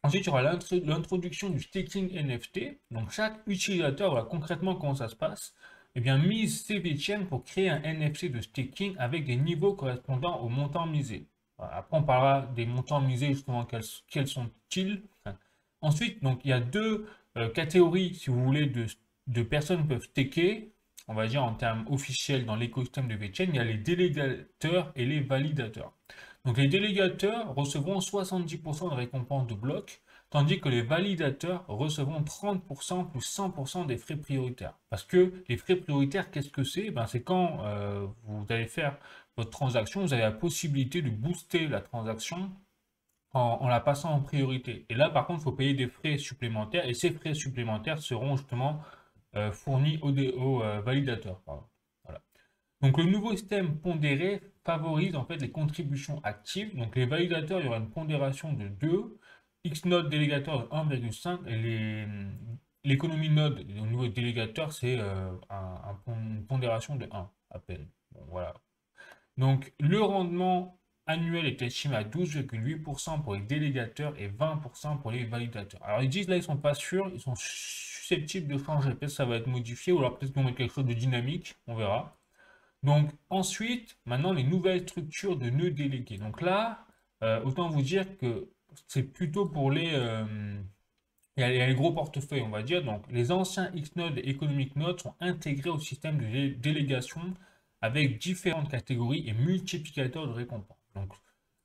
Speaker 1: Ensuite, il y aura l'introduction du staking NFT. Donc chaque utilisateur, voilà concrètement comment ça se passe. Eh bien, mise CVChain pour créer un NFT de staking avec des niveaux correspondant au montant misé. Voilà. Après, on parlera des montants misés, justement, quels sont-ils. Enfin, ensuite, donc, il y a deux catégories, si vous voulez, de personnes qui peuvent staker, on va dire en termes officiels dans l'écosystème de VeChain. Il y a les délégateurs et les validateurs. Donc, les délégateurs recevront 70% de récompense de bloc, tandis que les validateurs recevront 30% plus 100% des frais prioritaires. Parce que les frais prioritaires, qu'est-ce que c'est? Ben, c'est quand vous allez faire votre transaction, vous avez la possibilité de booster la transaction en la passant en priorité. Et là, par contre, il faut payer des frais supplémentaires, et ces frais supplémentaires seront justement fournis aux validateurs. Pardon. Voilà. Donc le nouveau système pondéré favorise en fait les contributions actives. Donc les validateurs, il y aura une pondération de 2, X-Node délégateur de 1,5 et l'économie node au niveau délégateur, c'est une pondération de 1 à peine. Bon, voilà. Donc le rendement annuel est estimé à 12,8% pour les délégateurs et 20% pour les validateurs. Alors ils disent là, ils sont pas sûrs, ils sont susceptibles de changer. Peut-être ça va être modifié ou alors peut-être qu'ils vont mettre quelque chose de dynamique, on verra. Donc ensuite, maintenant les nouvelles structures de nœuds délégués. Donc là, autant vous dire que c'est plutôt pour il y a les gros portefeuilles, on va dire. Donc les anciens Xnode et Economic Node sont intégrés au système de délégation avec différentes catégories et multiplicateurs de récompenses. Donc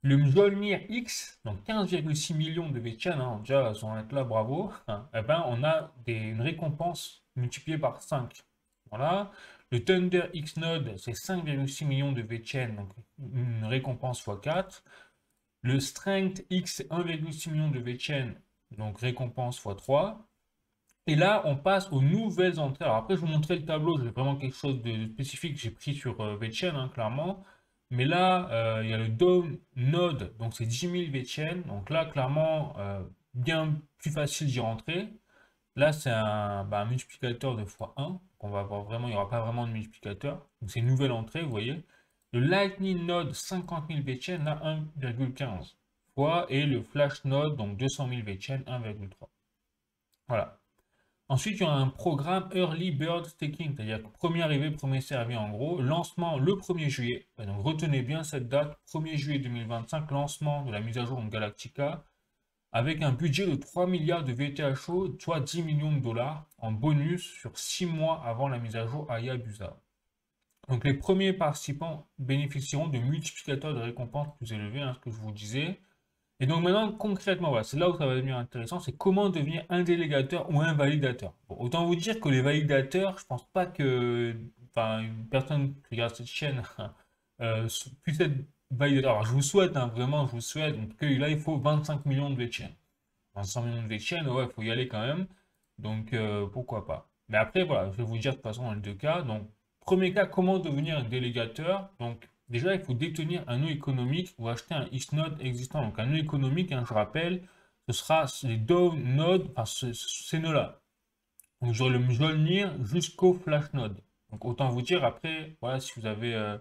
Speaker 1: le Mjolnir X, donc 15,6 millions de VeChain, hein, déjà sont être là, bravo. Hein, eh ben, on a une récompense multipliée par 5. Voilà. Le Thunder X Node, c'est 5,6 millions de VeChain, donc une récompense x 4. Le Strength X, 1,6 million de VeChain, donc récompense x 3. Et là, on passe aux nouvelles entrées. Alors après, je vous montrerai le tableau, j'ai vraiment quelque chose de spécifique que j'ai pris sur VeChain, hein, clairement. Mais là, il y a le Dawn Node, donc c'est 10 000 VeChain. Donc là, clairement, bien plus facile d'y rentrer. Là, c'est un multiplicateur de x1. On va voir vraiment, il n'y aura pas vraiment de multiplicateur. Donc c'est une nouvelle entrée, vous voyez. Le Lightning Node 50 000 VeChain, là 1,15 fois. Et le Flash Node, donc 200 000 VeChain, 1,3. Voilà. Ensuite, il y a un programme Early Bird Staking, c'est-à-dire que premier arrivé, premier servi en gros. Lancement le 1er juillet. Donc retenez bien cette date, 1er juillet 2025, lancement de la mise à jour de Galactica, avec un budget de 3 milliards de VTHO, soit 10 millions de dollars en bonus sur 6 mois avant la mise à jour à Yabusa. Donc les premiers participants bénéficieront de multiplicateurs de récompenses plus élevés, hein, ce que je vous disais. Et donc maintenant, concrètement, voilà, c'est là où ça va devenir intéressant, c'est comment devenir un délégateur ou un validateur. Bon, autant vous dire que les validateurs, je pense pas que une personne qui regarde cette chaîne puisse être validateur. Alors je vous souhaite, hein, vraiment, je vous souhaite, donc, que là il faut 25 millions de VeChain. 25 millions de VeChain, ouais, il faut y aller quand même. Donc pourquoi pas. Mais après, voilà, je vais vous dire de toute façon dans les deux cas. Donc, premier cas, comment devenir un délégateur? Donc, déjà, il faut détenir un nœud économique ou acheter un X-Node existant. Donc, un nœud économique, hein, je rappelle, ce sera les Dow nodes, enfin, ces nœuds-là. Donc, j'aurai le Mjolnir jusqu'au Flash Node. Donc, autant vous dire, après, voilà, si vous avez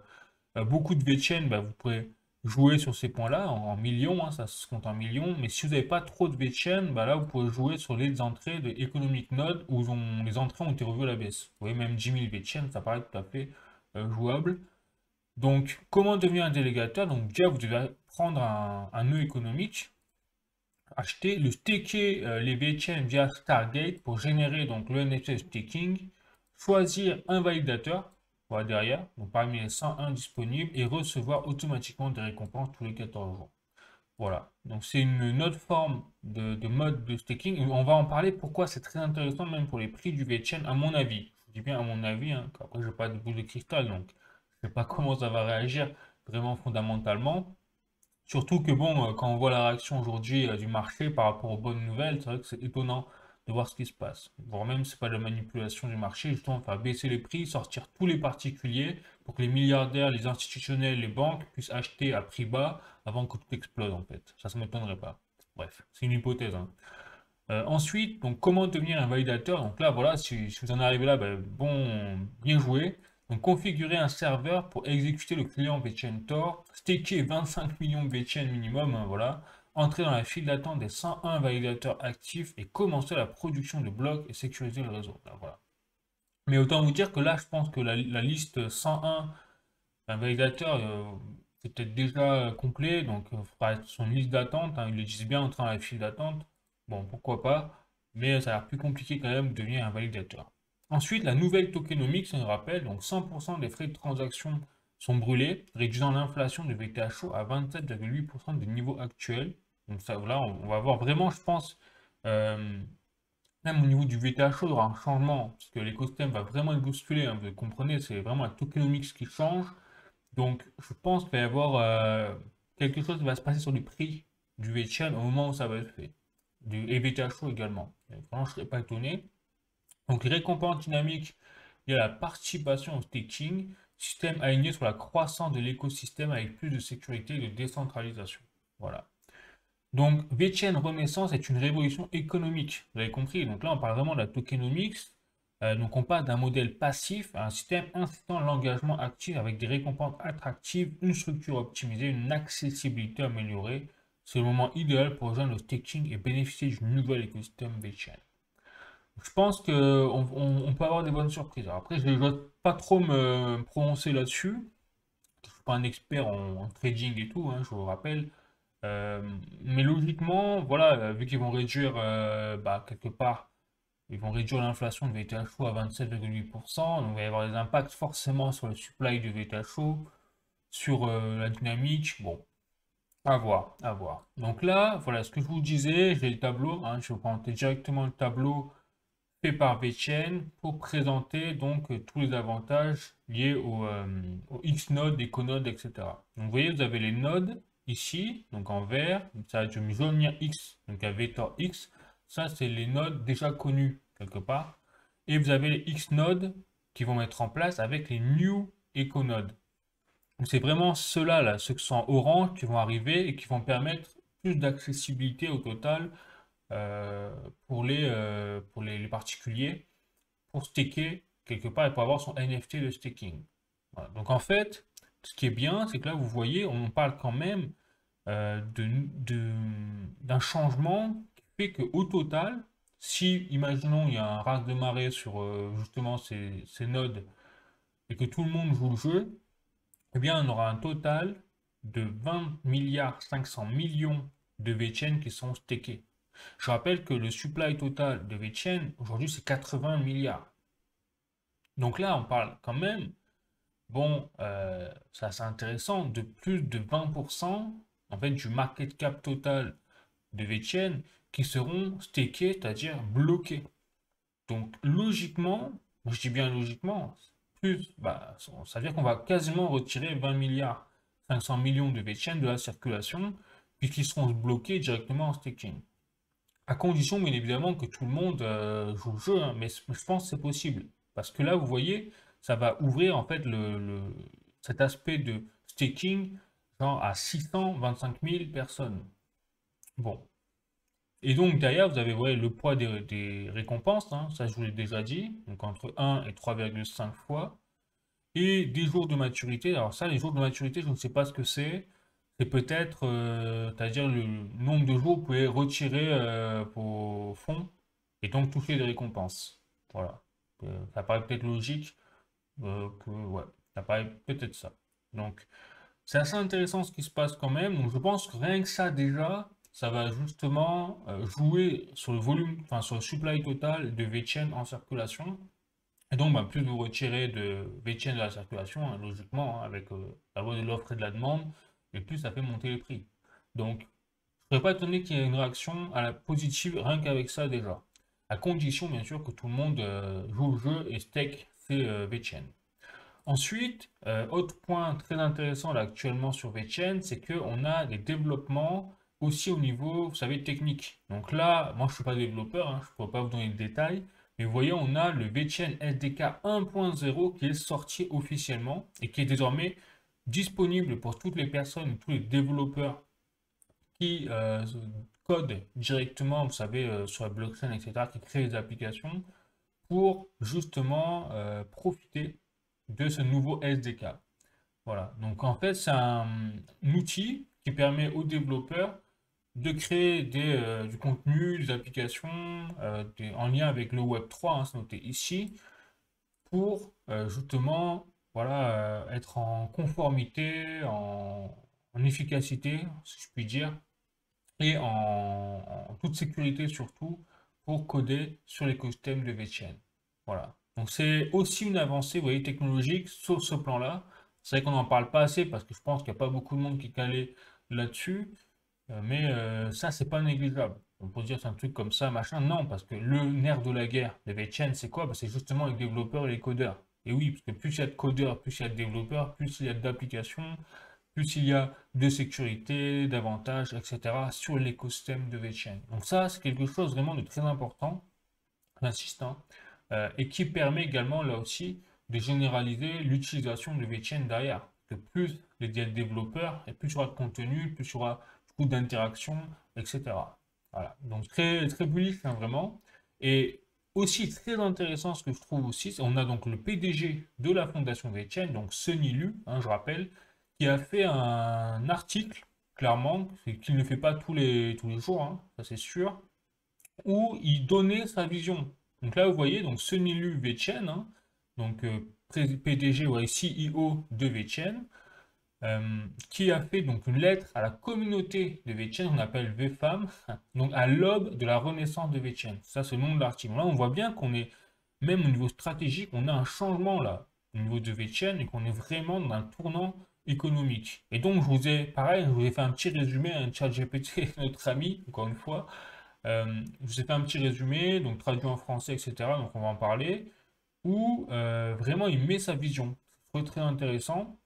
Speaker 1: beaucoup de VeChain, bah, vous pourrez jouer sur ces points-là en millions, hein, ça se compte en millions. Mais si vous n'avez pas trop de VeChain, bah là, vous pouvez jouer sur les entrées de Economic Node où les entrées ont été revues à la baisse. Vous voyez, même 10 000 VeChain, ça paraît tout à fait jouable. Donc, comment devenir un délégateur? Donc, déjà, vous devez prendre un nœud économique, acheter, le staker les VeChain via Stargate pour générer donc le NFT staking, choisir un validateur, voilà derrière, donc parmi les 101 disponibles, et recevoir automatiquement des récompenses tous les 14 jours. Voilà, donc c'est une autre forme de mode de staking. On va en parler pourquoi c'est très intéressant même pour les prix du VeChain, à mon avis. Je dis bien à mon avis, hein, après je n'ai pas de boule de cristal, donc sais pas comment ça va réagir vraiment fondamentalement. Surtout que bon, quand on voit la réaction aujourd'hui du marché par rapport aux bonnes nouvelles, c'est vrai que c'est étonnant de voir ce qui se passe. Voire même, c'est pas de la manipulation du marché, justement, faire baisser les prix, sortir tous les particuliers pour que les milliardaires, les institutionnels, les banques puissent acheter à prix bas avant que tout explose en fait. Ça m'étonnerait pas. Bref, c'est une hypothèse, hein. Ensuite, donc comment devenir un validateur? Donc là, voilà, si vous en arrivez là, ben, bon, bien joué. Donc configurer un serveur pour exécuter le client VChain Tor, staker 25 millions de VChain minimum, hein, voilà, entrer dans la file d'attente des 101 validateurs actifs et commencer la production de blocs et sécuriser le réseau. Là, voilà. Mais autant vous dire que là, je pense que la liste 101 validateurs, c'est peut-être déjà complet, donc il faudra être sur une liste d'attente, hein, ils le disent bien, entrer dans la file d'attente. Bon, pourquoi pas, mais ça a l'air plus compliqué quand même de devenir un validateur. Ensuite, la nouvelle tokenomics, ça nous rappelle, donc 100% des frais de transaction sont brûlés, réduisant l'inflation du VTHO à 27,8% du niveau actuel. Donc ça, là, on va voir vraiment, je pense, euh, même au niveau du VTHO, il y aura un changement, parce que l'écosystème va vraiment être bousculé, hein, vous comprenez, c'est vraiment la tokenomics qui change. Donc, je pense qu'il va y avoir quelque chose qui va se passer sur le prix du VTchain au moment où ça va être fait. Et VTHO également. Et vraiment, je ne serais pas étonné. Donc, les récompenses dynamiques, il y a la participation au staking, système aligné sur la croissance de l'écosystème avec plus de sécurité et de décentralisation. Voilà. Donc, VeChain Renaissance est une révolution économique. Vous avez compris. Donc là, on parle vraiment de la tokenomics. Donc, on parle d'un modèle passif, un système incitant l'engagement actif avec des récompenses attractives, une structure optimisée, une accessibilité améliorée. C'est le moment idéal pour rejoindre le staking et bénéficier du nouvel écosystème VeChain. Je pense qu'on peut avoir des bonnes surprises. Alors après, je ne vais pas trop me prononcer là-dessus. Je ne suis pas un expert en trading et tout, hein, je vous rappelle. Euh, mais logiquement, voilà, vu qu'ils vont réduire, bah, quelque part, ils vont réduire l'inflation de VTHO à 27,8%, donc il va y avoir des impacts forcément sur le supply de VTHO, sur la dynamique, bon, à voir, à voir. Donc là, voilà ce que je vous disais, j'ai le tableau, hein, je vais vous présenter directement le tableau fait par VeChain pour présenter donc tous les avantages liés au X-Node, EcoNode, etc. Donc vous voyez, vous avez les nodes ici, donc en vert, ça va être jaune X, donc un vecteur X, ça c'est les nodes déjà connus quelque part, et vous avez les X-Nodes qui vont mettre en place avec les New EcoNodes. Donc c'est vraiment ceux-là, là, ceux qui sont en orange, qui vont arriver et qui vont permettre plus d'accessibilité au total euh, pour les particuliers pour staker quelque part et pour avoir son NFT de staking. Voilà. Donc en fait, ce qui est bien, c'est que là, vous voyez, on parle quand même d'un changement qui fait qu'au total, si, imaginons, il y a un raz de marée sur justement ces nodes et que tout le monde joue le jeu, eh bien, on aura un total de 20 milliards 500 millions de VeChain qui sont stakés. Je rappelle que le supply total de VeChain, aujourd'hui, c'est 80 milliards. Donc là, on parle quand même, bon, ça c'est intéressant, de plus de 20% en fait, du market cap total de VeChain qui seront stakés, c'est-à-dire bloqués. Donc logiquement, je dis bien logiquement, plus, bah, ça veut dire qu'on va quasiment retirer 20 milliards 500 millions de VeChain de la circulation, puisqu'ils seront bloqués directement en staking. À condition, bien évidemment, que tout le monde joue le jeu, hein, mais je pense que c'est possible. Parce que là, vous voyez, ça va ouvrir en fait cet aspect de staking genre à 625 000 personnes. Bon. Et donc derrière, vous avez ouais, le poids des récompenses, hein, ça je vous l'ai déjà dit, donc entre 1 et 3,5 fois. Et des jours de maturité. Alors ça, les jours de maturité, je ne sais pas ce que c'est. C'est peut-être, c'est-à-dire le nombre de jours que vous pouvez retirer vos fonds et donc toucher des récompenses. Voilà. Ça paraît peut-être logique ouais, ça paraît peut-être ça. Donc, c'est assez intéressant ce qui se passe quand même. Donc, je pense que rien que ça déjà, ça va justement jouer sur le volume, enfin sur le supply total de VeChain en circulation. Et donc, bah, plus vous retirez de VeChain de la circulation, hein, logiquement, hein, avec la loi de l'offre et de la demande, et plus ça fait monter les prix. Donc, je ne serais pas étonné qu'il y ait une réaction à la positive rien qu'avec ça déjà. À condition, bien sûr, que tout le monde joue le jeu et stake ses VeChain. Ensuite, autre point très intéressant là actuellement sur VeChain, c'est qu'on a des développements aussi au niveau, vous savez, technique. Donc là, moi je ne suis pas développeur, hein, je ne pourrais pas vous donner de détails, mais vous voyez, on a le VeChain SDK 1.0 qui est sorti officiellement et qui est désormais disponible pour toutes les personnes, tous les développeurs qui codent directement, vous savez, sur la blockchain, etc., qui créent des applications pour justement profiter de ce nouveau SDK. Voilà, donc en fait, c'est un outil qui permet aux développeurs de créer du contenu, des applications en lien avec le Web3, hein, c'est noté ici, pour justement voilà, être en conformité, en efficacité, si je puis dire, et en toute sécurité surtout pour coder sur l'écosystème de VeChain. Voilà. Donc c'est aussi une avancée, vous voyez, technologique sur ce plan-là. C'est vrai qu'on n'en parle pas assez parce que je pense qu'il n'y a pas beaucoup de monde qui est calé là-dessus. Mais ça, c'est pas négligeable. On peut dire c'est un truc comme ça, machin. Non, parce que le nerf de la guerre de VeChain, c'est quoi? Bah, c'est justement les développeurs et les codeurs. Et oui, parce que plus il y a de codeurs, plus il y a de développeurs, plus il y a d'applications, plus il y a de sécurité, d'avantages, etc. sur l'écosystème de VeChain. Donc ça, c'est quelque chose vraiment de très important, j'insiste, hein, et qui permet également, là aussi, de généraliser l'utilisation de VeChain derrière. Que plus les développeurs, et plus il y aura de contenu, plus il y aura beaucoup d'interactions, etc. Voilà, donc très, très bullish, hein, vraiment. Et aussi très intéressant, ce que je trouve aussi, c'est on a donc le PDG de la fondation VeChain, donc Sunny Lu, hein, je rappelle, qui a fait un article, clairement, qu'il ne fait pas tous les jours, hein, ça c'est sûr, où il donnait sa vision. Donc là, vous voyez, donc Sunny Lu VeChain, hein, donc PDG ou CEO de VeChain, qui a fait donc une lettre à la communauté de VeChain, on appelle VFAM, donc à l'aube de la renaissance de VeChain. Ça, c'est le nom de l'article. Là, on voit bien qu'on est, même au niveau stratégique, on a un changement là, au niveau de VeChain, et qu'on est vraiment dans un tournant économique. Et donc, je vous ai, pareil, je vous ai fait un petit résumé, un chat GPT, notre ami, encore une fois. Je vous ai fait un petit résumé, donc traduit en français, etc. Donc, on va en parler, où vraiment, il met sa vision. C'est très intéressant.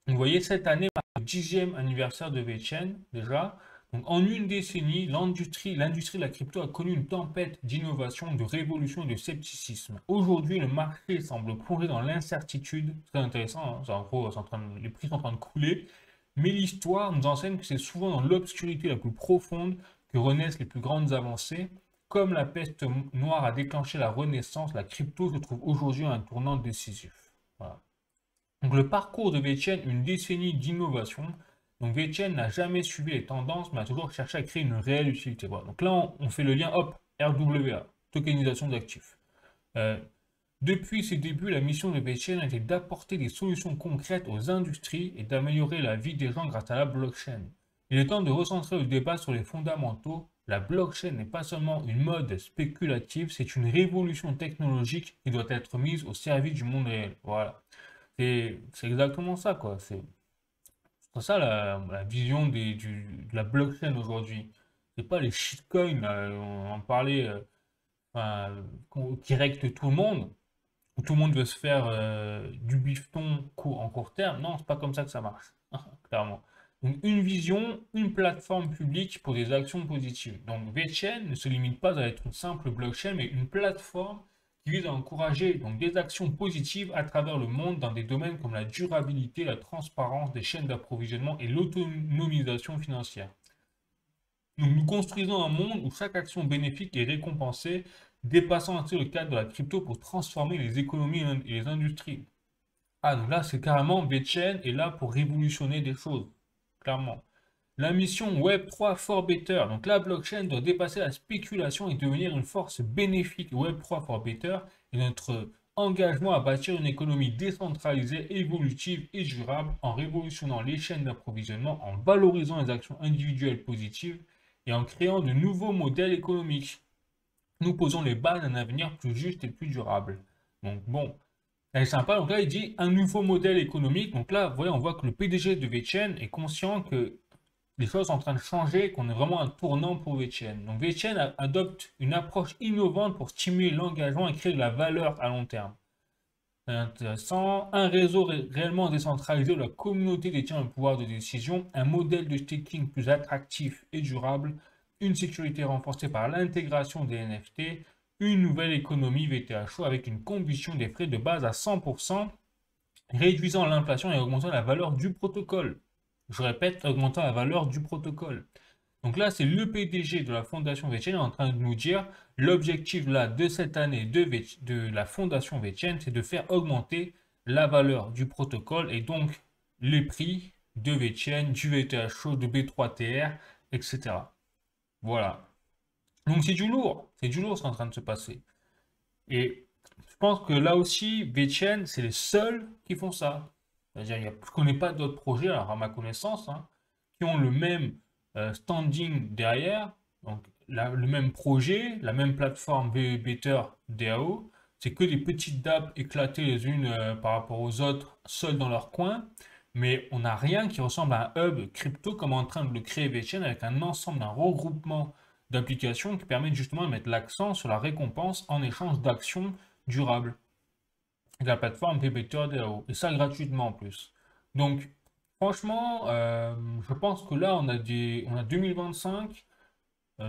Speaker 1: Vous voyez, cette année marque le 10e anniversaire de VeChain, déjà. Donc, en une décennie, l'industrie de la crypto a connu une tempête d'innovation, de révolution et de scepticisme. Aujourd'hui, le marché semble plonger dans l'incertitude. Très intéressant, hein. En gros, les prix sont en train de couler. Mais l'histoire nous enseigne que c'est souvent dans l'obscurité la plus profonde que renaissent les plus grandes avancées. Comme la peste noire a déclenché la Renaissance, la crypto se trouve aujourd'hui à un tournant décisif. Voilà. Donc le parcours de VeChain, une décennie d'innovation. Donc VeChain n'a jamais suivi les tendances, mais a toujours cherché à créer une réelle utilité. Voilà. Donc là, on fait le lien, hop, RWA, tokenisation d'actifs. Depuis ses débuts, la mission de VeChain a été d'apporter des solutions concrètes aux industries et d'améliorer la vie des gens grâce à la blockchain. Il est temps de recentrer le débat sur les fondamentaux. La blockchain n'est pas seulement une mode spéculative, c'est une révolution technologique qui doit être mise au service du monde réel. Voilà. C'est exactement ça, quoi. C'est ça la vision de la blockchain aujourd'hui. C'est pas les shitcoins, là, on en parlait, enfin, qui règlent tout le monde, où tout le monde veut se faire du bifton en court terme. Non, c'est pas comme ça que ça marche, clairement. Donc une vision, une plateforme publique pour des actions positives. Donc VeChain ne se limite pas à être une simple blockchain, mais une plateforme qui vise à encourager donc, des actions positives à travers le monde dans des domaines comme la durabilité, la transparence des chaînes d'approvisionnement et l'autonomisation financière. Donc nous construisons un monde où chaque action bénéfique est récompensée, dépassant ainsi le cadre de la crypto pour transformer les économies et les industries. Ah, donc là, c'est carrément VeChain est là pour révolutionner des choses, clairement. La mission Web3 for Better. Donc la blockchain doit dépasser la spéculation et devenir une force bénéfique. Web3 for Better est notre engagement à bâtir une économie décentralisée, évolutive et durable en révolutionnant les chaînes d'approvisionnement, en valorisant les actions individuelles positives et en créant de nouveaux modèles économiques. Nous posons les bases d'un avenir plus juste et plus durable. Donc bon, elle est sympa. Donc là, il dit un nouveau modèle économique. Donc là, vous voyez, on voit que le PDG de VeChain est conscient que les choses sont en train de changer, qu'on est vraiment un tournant pour VeChain. Donc VeChain adopte une approche innovante pour stimuler l'engagement et créer de la valeur à long terme. intéressant. Un réseau réellement décentralisé où la communauté détient le pouvoir de décision, un modèle de staking plus attractif et durable, une sécurité renforcée par l'intégration des NFT, une nouvelle économie VTHO avec une combustion des frais de base à 100%, réduisant l'inflation et augmentant la valeur du protocole. Je répète, augmentant la valeur du protocole. Donc là, c'est le PDG de la Fondation VeChain en train de nous dire l'objectif là de cette année de la Fondation VeChain, c'est de faire augmenter la valeur du protocole et donc les prix de VeChain, du VTHO, de B3TR, etc. Voilà. Donc c'est du lourd ce qui est en train de se passer. Et je pense que là aussi, VeChain, c'est les seuls qui font ça. C'est-à-dire, je ne connais pas d'autres projets, alors à ma connaissance, hein, qui ont le même standing derrière, donc le même projet, la même plateforme Better DAO. C'est que des petites dApps éclatées les unes par rapport aux autres, seules dans leur coin. Mais on n'a rien qui ressemble à un hub crypto comme en train de le créer VeChain avec un ensemble, un regroupement d'applications qui permettent justement de mettre l'accent sur la récompense en échange d'actions durables de la plateforme PBTOR et ça gratuitement en plus. Donc franchement, je pense que là on a 2025,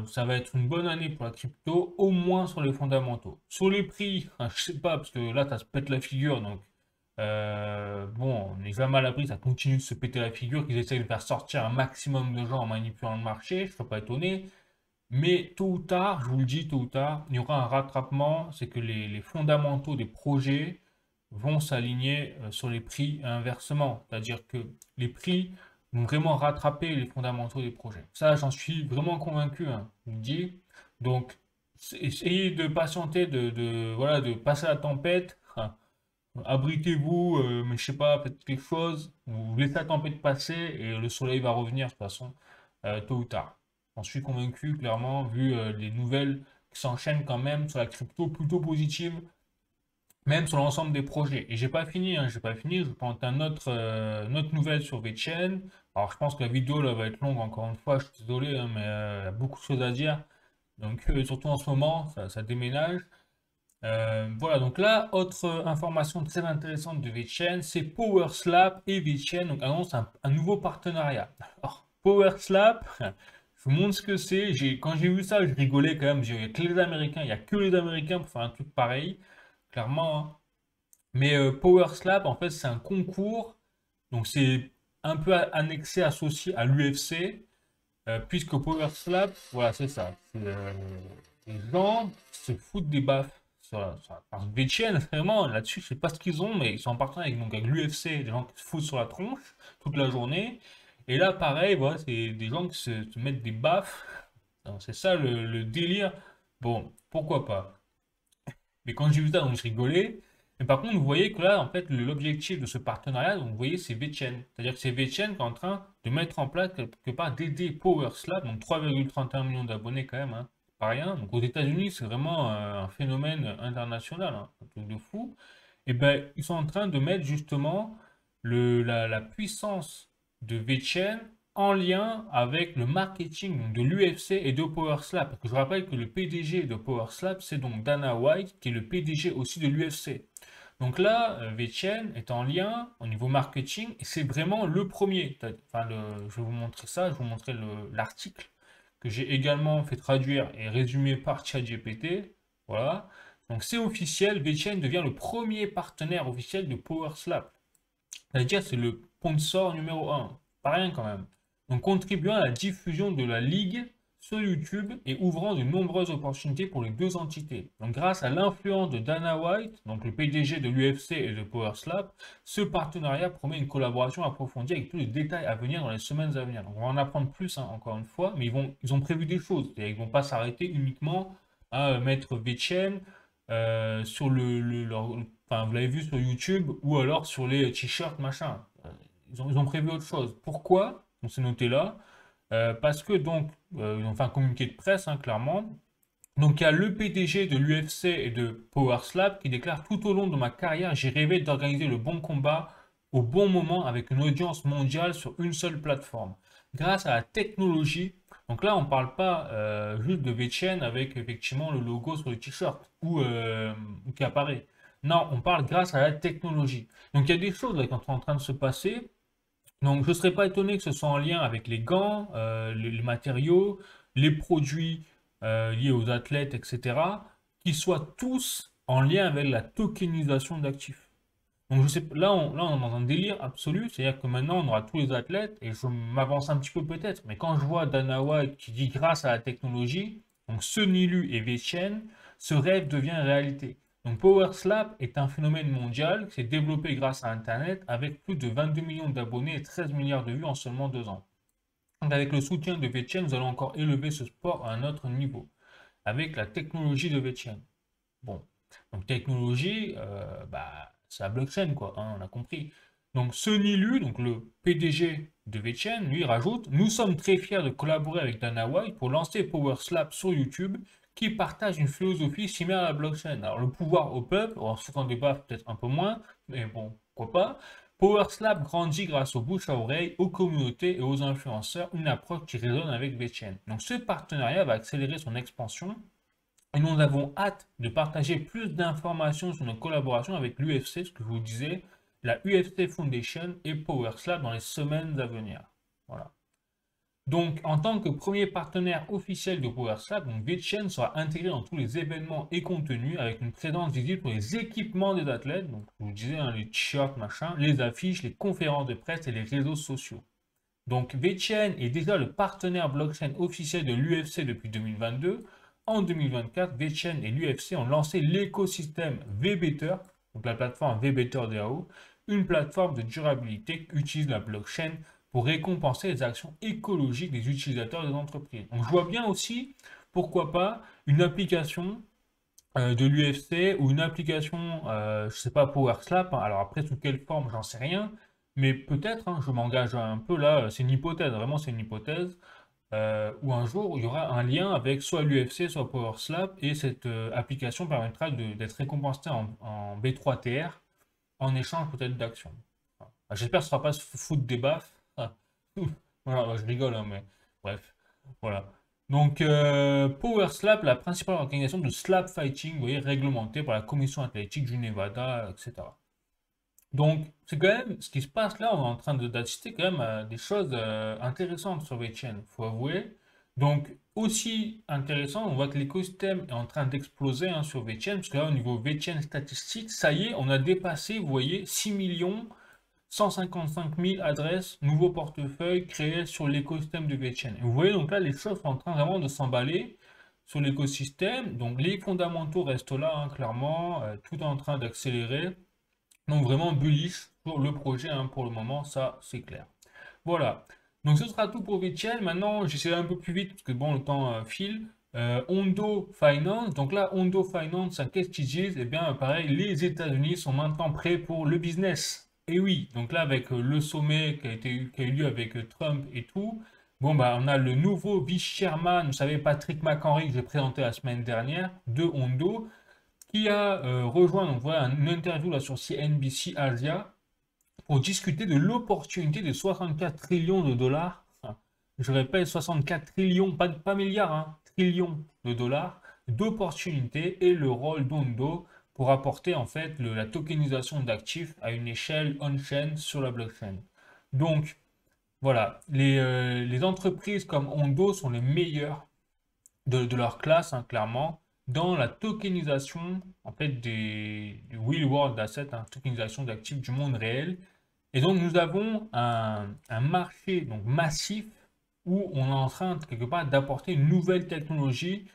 Speaker 1: ça va être une bonne année pour la crypto, au moins sur les fondamentaux. Sur les prix, je sais pas, parce que là ça se pète la figure, donc bon, on est jamais à l'abri, ça continue de se péter la figure, qu'ils essayent de faire sortir un maximum de gens en manipulant le marché, je ne serais pas étonné. Mais tôt ou tard, je vous le dis, tôt ou tard, il y aura un rattrapement, c'est que les fondamentaux des projets vont s'aligner sur les prix inversement. C'est-à-dire que les prix vont vraiment rattraper les fondamentaux des projets. Ça, j'en suis vraiment convaincu, hein, je vous le dis. Donc, essayez de patienter, voilà, de passer la tempête. Hein. Abritez-vous, mais je sais pas, faites quelque chose. Vous laissez la tempête passer et le soleil va revenir de toute façon, tôt ou tard. J'en suis convaincu, clairement, vu les nouvelles qui s'enchaînent quand même sur la crypto plutôt positive, même sur l'ensemble des projets. Et j'ai pas fini, hein, j'ai pas fini, je vais prendre une autre nouvelle sur VeChain. Alors je pense que la vidéo là, va être longue encore une fois, je suis désolé, hein, mais il y a beaucoup de choses à dire. Donc surtout en ce moment, ça déménage. Voilà, donc là, autre information très intéressante de VeChain, c'est PowerSlap et VeChain donc annoncent un nouveau partenariat. Alors, PowerSlap, je vous montre ce que c'est. Quand j'ai vu ça, je rigolais quand même. Il n'y a que les Américains, il n'y a que les Américains pour faire un truc pareil, clairement. Hein. Mais PowerSlap, en fait, c'est un concours. Donc, c'est un peu annexé, associé à l'UFC. Puisque PowerSlap, voilà, c'est ça. C'est les gens qui se foutent des baffes par VeChain, vraiment, là-dessus, je sais pas ce qu'ils ont, mais ils sont en partenariat avec l'UFC, des gens qui se foutent sur la tronche toute la journée. Et là, pareil, voilà, c'est des gens qui se mettent des baffes. C'est ça le délire. Bon, pourquoi pas. Mais quand j'ai vu ça, donc je rigolais. Mais par contre, vous voyez que là, en fait, l'objectif de ce partenariat, donc vous voyez, c'est VeChain. C'est-à-dire que c'est VeChain qui est en train de mettre en place quelque part d'aider PowerSlap, donc 3,31 millions d'abonnés quand même, hein, pas rien. Donc aux États-Unis, c'est vraiment un phénomène international, hein, un truc de fou. Et ben, ils sont en train de mettre justement la puissance de VeChain en lien avec le marketing de l'UFC et de PowerSlap. Parce que je rappelle que le PDG de PowerSlap, c'est donc Dana White, qui est le PDG aussi de l'UFC. Donc là, VeChain est en lien au niveau marketing et c'est vraiment le premier. Enfin, je vais vous montrer ça, je vais vous montrer l'article que j'ai également fait traduire et résumé par ChatGPT. Voilà. Donc c'est officiel, VeChain devient le premier partenaire officiel de PowerSlap. C'est-à-dire c'est le sponsor numéro 1. Pas rien quand même. Donc contribuant à la diffusion de la ligue sur YouTube et ouvrant de nombreuses opportunités pour les deux entités. Donc grâce à l'influence de Dana White, donc le PDG de l'UFC et de PowerSlap, ce partenariat promet une collaboration approfondie avec tous les détails à venir dans les semaines à venir. Donc on va en apprendre plus, hein, encore une fois, mais ils ont prévu des choses. Ils ne vont pas s'arrêter uniquement à mettre VeChain sur enfin, vous l'avez vu sur YouTube ou alors sur les t-shirts, machin. Ils ont prévu autre chose. Pourquoi? On s'est noté là. Parce que donc, ils ont fait un communiqué de presse, hein, clairement. Donc, il y a le PDG de l'UFC et de PowerSlap qui déclare: tout au long de ma carrière, j'ai rêvé d'organiser le bon combat au bon moment avec une audience mondiale sur une seule plateforme. Grâce à la technologie, donc là, on ne parle pas juste de VeChain avec effectivement le logo sur le t-shirt ou qui apparaît. Non, on parle grâce à la technologie. Donc il y a des choses là, qui sont en train de se passer. Donc, je ne serais pas étonné que ce soit en lien avec les gants, les matériaux, les produits liés aux athlètes, etc., qui soient tous en lien avec la tokenisation d'actifs. Donc, je sais, là, on est dans un délire absolu, c'est-à-dire que maintenant, on aura tous les athlètes, et je m'avance un petit peu peut-être, mais quand je vois Dana White qui dit grâce à la technologie, donc Sonny Lu et Veichen, ce rêve devient réalité. Donc Power Slap est un phénomène mondial qui s'est développé grâce à Internet avec plus de 22 millions d'abonnés et 13 milliards de vues en seulement 2 ans. Donc avec le soutien de Veichen, nous allons encore élever ce sport à un autre niveau, avec la technologie de Veichen. Bon, donc technologie, c'est la blockchain, quoi, hein, on a compris. Donc Sonny Lu, donc le PDG de VeChain, lui rajoute, nous sommes très fiers de collaborer avec Dana White pour lancer Power Slap sur YouTube, qui partage une philosophie similaire à la blockchain. Alors le pouvoir au peuple, on se en débat peut-être un peu moins, mais bon, pourquoi pas. Power Slap grandit grâce aux bouche à oreille, aux communautés et aux influenceurs, une approche qui résonne avec VeChain. Donc ce partenariat va accélérer son expansion et nous avons hâte de partager plus d'informations sur nos collaborations avec l'UFC, ce que je vous disais, la UFC Foundation et PowerSlap dans les semaines à venir. Voilà. Donc, en tant que premier partenaire officiel de PowerSlap, VeChain sera intégré dans tous les événements et contenus avec une présence visible pour les équipements des athlètes. Donc, je vous disais, hein, les t-shirts, machin, les affiches, les conférences de presse et les réseaux sociaux. Donc, VeChain est déjà le partenaire blockchain officiel de l'UFC depuis 2022. En 2024, VeChain et l'UFC ont lancé l'écosystème VBetter, donc la plateforme VBetter DAO, une plateforme de durabilité qui utilise la blockchain pour récompenser les actions écologiques des utilisateurs des entreprises. Donc, je vois bien aussi, pourquoi pas, une application de l'UFC ou une application, je ne sais pas, PowerSlap, hein. Alors après, sous quelle forme, j'en sais rien. Mais peut-être, hein, je m'engage un peu là, c'est une hypothèse, vraiment c'est une hypothèse, où un jour il y aura un lien avec soit l'UFC, soit PowerSlap, et cette application permettra d'être récompensée en B3TR en échange peut-être d'actions. Voilà. J'espère que ce ne sera pas ce foot débat. Ah. Voilà, je rigole, hein, mais bref. Voilà. Donc, PowerSlap, la principale organisation de slap fighting, vous voyez, réglementée par la Commission athlétique du Nevada, etc. Donc, c'est quand même, ce qui se passe là, on est en train d'assister quand même à des choses intéressantes sur VeChain, il faut avouer. Donc, aussi intéressant, on voit que l'écosystème est en train d'exploser hein, sur VeChain, parce que là, au niveau VeChain statistique, ça y est, on a dépassé, vous voyez, 6 155 000 adresses, nouveaux portefeuilles créés sur l'écosystème de VeChain. Et vous voyez, donc là, les choses sont en train vraiment de s'emballer sur l'écosystème. Donc, les fondamentaux restent là, hein, clairement, tout est en train d'accélérer. Donc vraiment bullish sur le projet hein, pour le moment, ça c'est clair. Voilà. Donc ce sera tout pour VeChain. Maintenant, j'essaierai un peu plus vite parce que bon, le temps file. Hondo Finance. Donc là, Hondo Finance, hein, qu'est-ce qu'ils disent? Eh bien, pareil, les États-Unis sont maintenant prêts pour le business. Et oui, donc là, avec le sommet qui a eu lieu avec Trump et tout, bon, bah, on a le nouveau vice-chairman, vous savez, Patrick McHenry, que j'ai présenté la semaine dernière, de Hondo, qui a rejoint donc, voilà, une interview là, sur CNBC Asia pour discuter de l'opportunité de 64 trillions de dollars. Enfin, je répète, 64 trillions, pas milliards, hein, trillions de dollars d'opportunités et le rôle d'Hondo pour apporter en fait la tokenisation d'actifs à une échelle on-chain sur la blockchain. Donc voilà, les entreprises comme Hondo sont les meilleures de leur classe, hein, clairement, dans la tokenisation en fait, du real world assets, hein, tokenisation d'actifs du monde réel. Et donc, nous avons un marché donc, massif où on est en train, quelque part, d'apporter une nouvelle technologie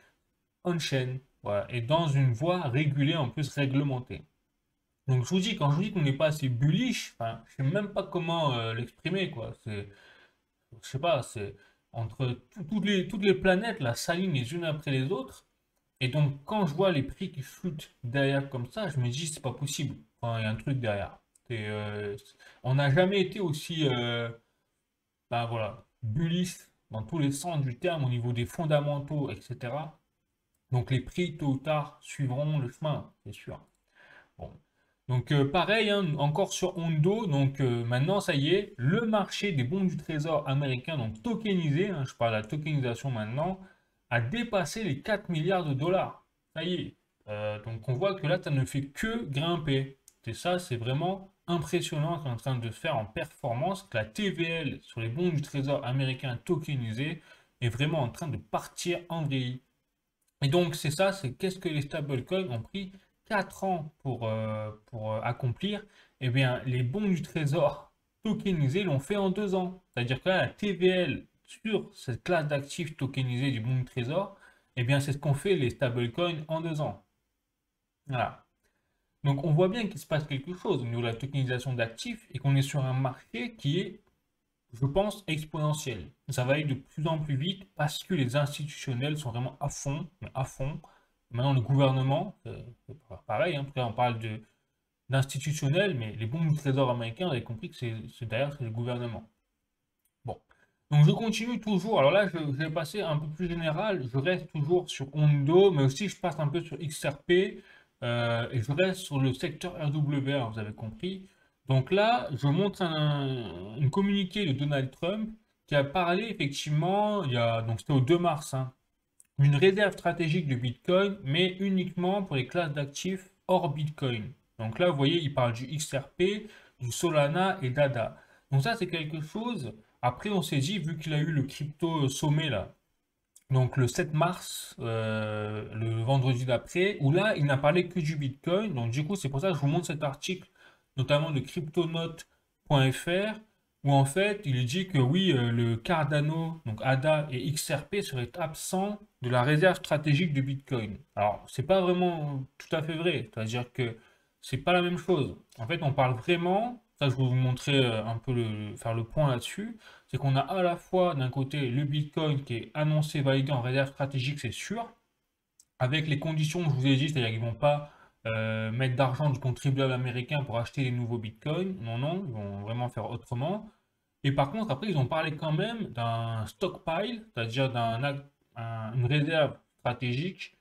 Speaker 1: on-chain, voilà, et dans une voie régulée, en plus réglementée. Donc, je vous dis, quand je vous dis qu'on n'est pas assez bullish, enfin, je ne sais même pas comment l'exprimer, quoi. Je sais pas, c'est entre toutes les planètes, là, s'alignent les unes après les autres. Et donc, quand je vois les prix qui flottent derrière comme ça, je me dis, c'est pas possible. Enfin, il y a un truc derrière. On n'a jamais été aussi, ben voilà, bullish dans tous les sens du terme au niveau des fondamentaux, etc. Donc, les prix, tôt ou tard, suivront le chemin, c'est sûr. Bon. Donc, pareil, hein, encore sur Hondo. Donc, maintenant, ça y est, le marché des bons du trésor américain, donc tokenisé, je parle de la tokenisation maintenant, a dépassé les 4 milliards de dollars. Ça y est. Donc on voit que là, ça ne fait que grimper. Et ça, c'est vraiment impressionnant ce qu'on est en train de faire en performance, que la TVL sur les bons du trésor américain tokenisés est vraiment en train de partir en vrille. Et donc c'est ça, c'est qu'est-ce que les stablecoins ont pris 4 ans pour accomplir. Eh bien, les bons du trésor tokenisés l'ont fait en 2 ans. C'est-à-dire que là, la TVL sur cette classe d'actifs tokenisés du bon du trésor, eh bien, c'est ce qu'ont fait les stablecoins en 2 ans. Voilà. Donc on voit bien qu'il se passe quelque chose au niveau de la tokenisation d'actifs et qu'on est sur un marché qui est, je pense, exponentiel. Ça va aller de plus en plus vite parce que les institutionnels sont vraiment à fond, mais à fond. Maintenant, le gouvernement, c'est pareil, hein, après on parle d'institutionnels, mais les bons du trésor américains, vous avez compris que derrière, c'est le gouvernement. Bon. Donc je continue toujours. Alors là, je vais passer un peu plus général. Je reste toujours sur Ondo, mais aussi je passe un peu sur XRP. Et je reste sur le secteur RWA, vous avez compris. Donc là, je montre un communiqué de Donald Trump qui a parlé effectivement, donc c'était au 2 mars, hein, d'une réserve stratégique de Bitcoin, mais uniquement pour les classes d'actifs hors Bitcoin. Donc là, vous voyez, il parle du XRP, du Solana et d'ADA. Donc ça, c'est quelque chose. Après, on s'est dit, vu qu'il a eu le crypto sommet là, donc le 7 mars, le vendredi d'après, où là, il n'a parlé que du Bitcoin. Donc du coup, c'est pour ça que je vous montre cet article, notamment de cryptonote.fr, où en fait, il dit que oui, le Cardano, donc ADA et XRP seraient absents de la réserve stratégique de Bitcoin. Alors, c'est pas vraiment tout à fait vrai. C'est-à-dire que c'est pas la même chose. En fait, on parle vraiment, ça je vais vous montrer un peu faire le point là-dessus, c'est qu'on a à la fois d'un côté le Bitcoin qui est annoncé, validé en réserve stratégique, c'est sûr, avec les conditions que je vous ai dit, c'est-à-dire qu'ils ne vont pas mettre d'argent du contribuable américain pour acheter les nouveaux Bitcoins, non, non, ils vont vraiment faire autrement. Et par contre, après, ils ont parlé quand même d'un stockpile, c'est-à-dire une réserve stratégique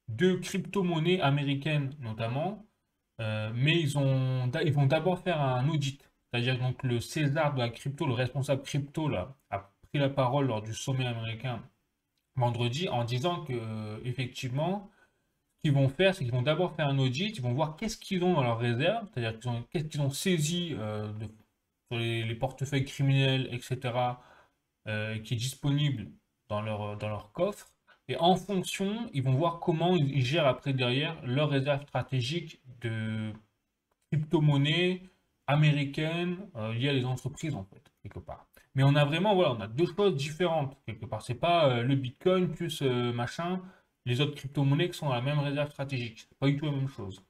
Speaker 1: de crypto-monnaies américaines notamment, mais ils vont d'abord faire un audit. C'est-à-dire donc le César de la crypto, le responsable crypto là, a pris la parole lors du sommet américain vendredi en disant que effectivement, ce qu'ils vont faire, c'est qu'ils vont d'abord faire un audit, ils vont voir qu'est-ce qu'ils ont dans leur réserve, c'est-à-dire qu'est-ce qu'ils ont saisi sur les portefeuilles criminels, etc., qui est disponible dans leur coffre. Et en fonction, ils vont voir comment ils gèrent après derrière leur réserve stratégique de crypto-monnaie américaine liée à les entreprises en fait, quelque part. Mais on a vraiment, voilà, on a deux choses différentes quelque part. C'est pas le Bitcoin plus machin, les autres crypto-monnaies qui sont dans la même réserve stratégique. C'est pas du tout la même chose.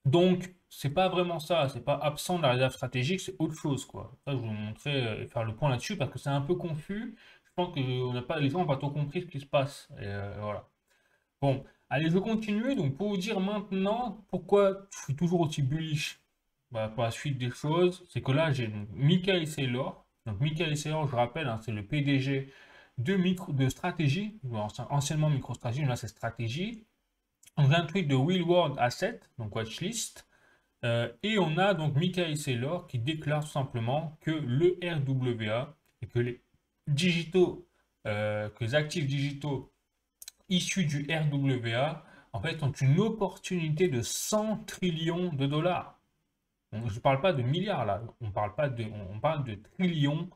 Speaker 1: Donc, c'est pas vraiment ça, c'est pas absent de la réserve stratégique, c'est autre chose quoi. Ça, je vais vous montrer et faire le point là-dessus parce que c'est un peu confus. Je pense que les gens n'ont pas trop compris ce qui se passe. Et, voilà. Bon, allez, je continue. Donc, pour vous dire maintenant pourquoi je suis toujours aussi bullish pour la suite des choses, c'est que là, j'ai donc Michael Saylor. Donc, Michael Saylor, je rappelle, hein, c'est le PDG de Stratégie, anciennement MicroStrategy, mais là, c'est Stratégie. On a un tweet de Will Ward Asset, donc Watchlist. Et on a donc Michael Saylor qui déclare tout simplement que le RWA et que les digitaux, que les actifs digitaux issus du RWA, en fait, ont une opportunité de 100 trillions de dollars. Donc, je ne parle pas de milliards là, on parle de trillions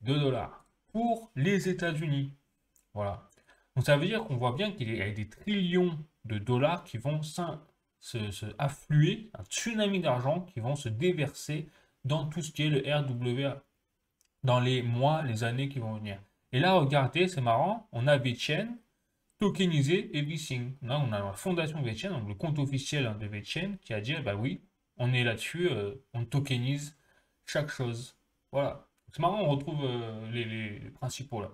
Speaker 1: de dollars pour les États-Unis. Voilà. Donc ça veut dire qu'on voit bien qu'il y a des trillions de dollars qui vont se affluer, un tsunami d'argent qui vont se déverser dans tout ce qui est le RWA dans les mois, les années qui vont venir. Et là, regardez, c'est marrant, on a VeChain, tokenisé everything. Là, on a la fondation VeChain, donc le compte officiel de VeChain, qui a dit, bah oui, on est là-dessus, on tokenise chaque chose. Voilà. C'est marrant, on retrouve les principaux là.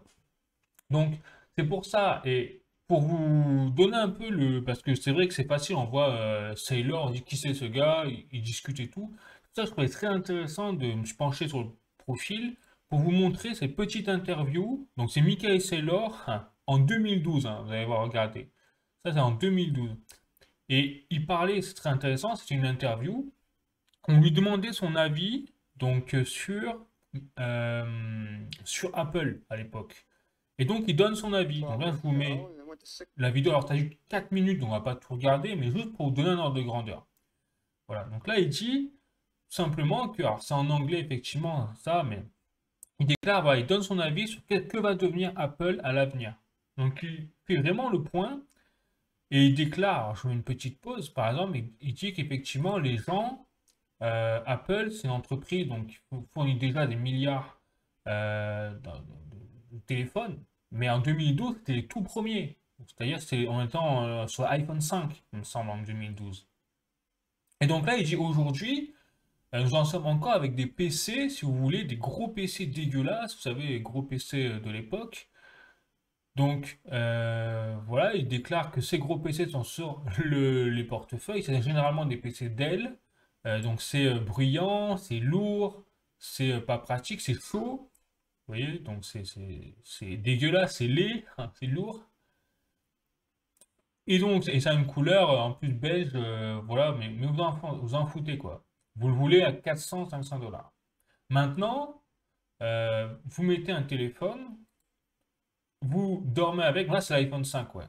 Speaker 1: Donc, c'est pour ça, et pour vous donner un peu parce que c'est vrai que c'est facile, on voit Sailor, on dit qui c'est ce gars, il discute et tout. Ça, je trouvais très intéressant de me pencher sur le profil pour vous montrer cette petite interview. Donc, c'est Michael Saylor en 2012, hein, vous allez voir, regardez. Ça, c'est en 2012. Et il parlait, c'est très intéressant, c'est une interview. On lui demandait son avis donc sur Apple à l'époque. Et donc, il donne son avis. Donc là, je vous mets. La vidéo, alors, tu as juste 4 minutes, donc on va pas tout regarder, mais juste pour vous donner un ordre de grandeur. Voilà, donc là, il dit simplement que, alors c'est en anglais, effectivement, ça, mais il déclare, voilà, il donne son avis sur que va devenir Apple à l'avenir. Donc, il fait vraiment le point, et il déclare, alors, je fais une petite pause, par exemple, il dit qu'effectivement, les gens, Apple, c'est une entreprise donc, qui fournit déjà des milliards de téléphones, mais en 2012, c'était les tout premiers. C'est-à-dire, c'est en étant sur l'iPhone 5, il me semble, en 2012. Et donc là, il dit aujourd'hui, nous en sommes encore avec des PC, si vous voulez, des gros PC dégueulasses, vous savez, les gros PC de l'époque. Donc voilà, il déclare que ces gros PC sont sur les portefeuilles. C'est généralement des PC Dell. Donc c'est bruyant, c'est lourd, c'est pas pratique, c'est chaud. Vous voyez, donc c'est dégueulasse, c'est laid, hein, c'est lourd. Et donc, et ça a une couleur en plus beige, voilà, mais vous en foutez quoi. Vous le voulez à 400-500 dollars. Maintenant, vous mettez un téléphone, vous dormez avec, là c'est l'iPhone 5, ouais.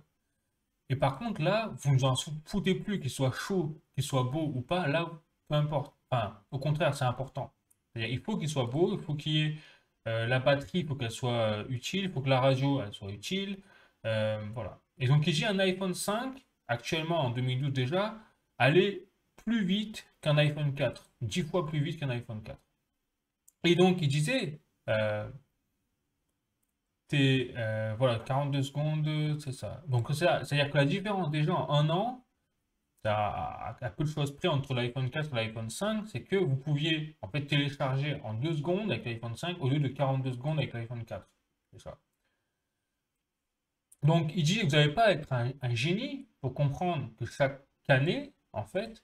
Speaker 1: Et par contre, là, vous ne vous en foutez plus qu'il soit chaud, qu'il soit beau ou pas, là, peu importe. Enfin, au contraire, c'est important. C'est-à-dire, il faut qu'il soit beau, il faut qu'il y ait la batterie, il faut qu'elle soit utile, il faut que la radio, elle soit utile. Voilà. Et donc, ici, un iPhone 5, actuellement en 2012 déjà, allait plus vite qu'un iPhone 4, 10 fois plus vite qu'un iPhone 4. Et donc, il disait, voilà, 42 secondes, c'est ça. Donc, c'est-à-dire que la différence déjà en un an, à peu de choses près entre l'iPhone 4 et l'iPhone 5, c'est que vous pouviez en fait télécharger en 2 secondes avec l'iPhone 5 au lieu de 42 secondes avec l'iPhone 4. C'est ça. Donc, il dit que vous n'avez pas à être un génie pour comprendre que chaque année, en fait,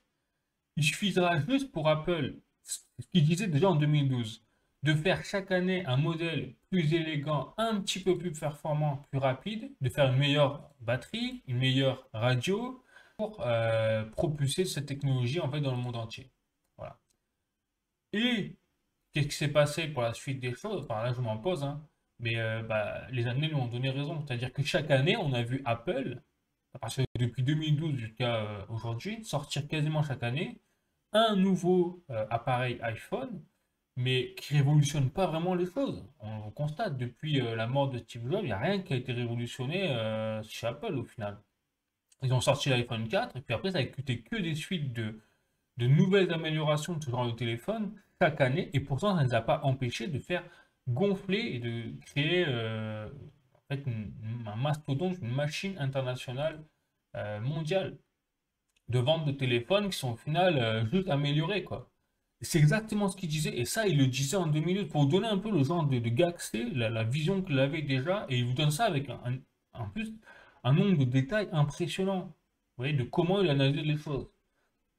Speaker 1: il suffira juste pour Apple, ce qu'il disait déjà en 2012, de faire chaque année un modèle plus élégant, un petit peu plus performant, plus rapide, de faire une meilleure batterie, une meilleure radio, pour propulser cette technologie en fait dans le monde entier. Voilà. Et qu'est-ce qui s'est passé pour la suite des choses? Enfin là je m'en pose, hein, mais bah, les années lui ont donné raison. C'est-à-dire que chaque année on a vu Apple, parce que depuis 2012 jusqu'à aujourd'hui, sortir quasiment chaque année un nouveau appareil iPhone, mais qui révolutionne pas vraiment les choses. On constate depuis la mort de Steve Jobs, il n'y a rien qui a été révolutionné chez Apple au final. Ils ont sorti l'iPhone 4, et puis après, ça a été que des suites de nouvelles améliorations de ce genre de téléphone chaque année, et pourtant, ça ne les a pas empêchés de faire gonfler et de créer en fait, un mastodonte, une machine internationale mondiale de vente de téléphones qui sont au final juste améliorés, quoi. C'est exactement ce qu'il disait, et ça, il le disait en 2002, pour donner un peu le genre de gars que c'est, la vision qu'il avait déjà, et il vous donne ça avec en plus un nombre de détails impressionnants, vous voyez, de comment il analyse les choses.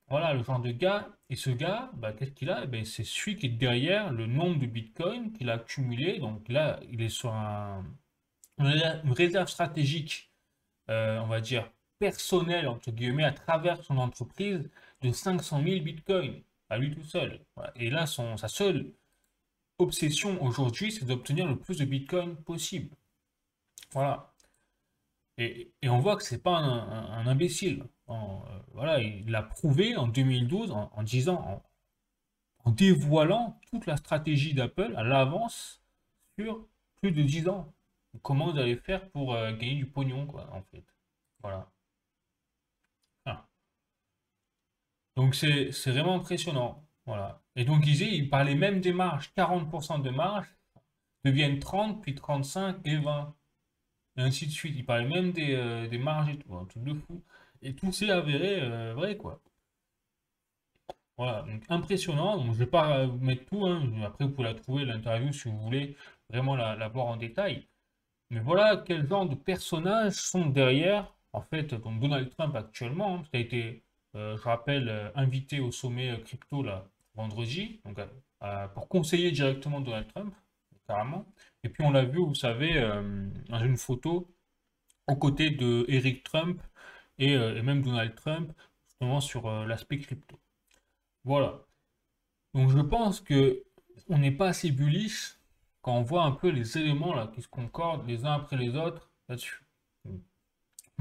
Speaker 1: Voilà le genre de gars, et ce gars, bah, qu'est-ce qu'il a? Eh ben, c'est celui qui est derrière le nombre de bitcoins qu'il a accumulé, donc là, il est sur une réserve stratégique, on va dire, personnelle, entre guillemets, à travers son entreprise, de 500 000 bitcoins, à lui tout seul. Voilà. Et là, sa seule obsession aujourd'hui, c'est d'obtenir le plus de bitcoin possible. Voilà. Et on voit que c'est pas un imbécile. Voilà, il l'a prouvé en 2012 en disant, en dévoilant toute la stratégie d'Apple à l'avance sur plus de 10 ans. Comment vous allez faire pour gagner du pognon, quoi, en fait. Voilà. Ah. Donc c'est vraiment impressionnant. Voilà. Et donc il parlait même des marges. 40% de marge deviennent 30, puis 35 et 20. Et ainsi de suite. Il parlait même des marges et tout. Un truc de fou. Et tout s'est avéré vrai, quoi. Voilà. Donc impressionnant. Donc, je vais pas vous mettre tout, hein. Après, vous pouvez la trouver, l'interview, si vous voulez vraiment la voir en détail. Mais voilà quel genre de personnages sont derrière, en fait, donc Donald Trump actuellement, hein, qui a été, je rappelle, invité au sommet crypto là, vendredi, donc, pour conseiller directement Donald Trump, carrément. Et puis on l'a vu, vous savez, dans une photo, aux côtés de Eric Trump et même Donald Trump, justement sur l'aspect crypto. Voilà. Donc je pense que on n'est pas assez bullish quand on voit un peu les éléments là qui se concordent les uns après les autres là-dessus.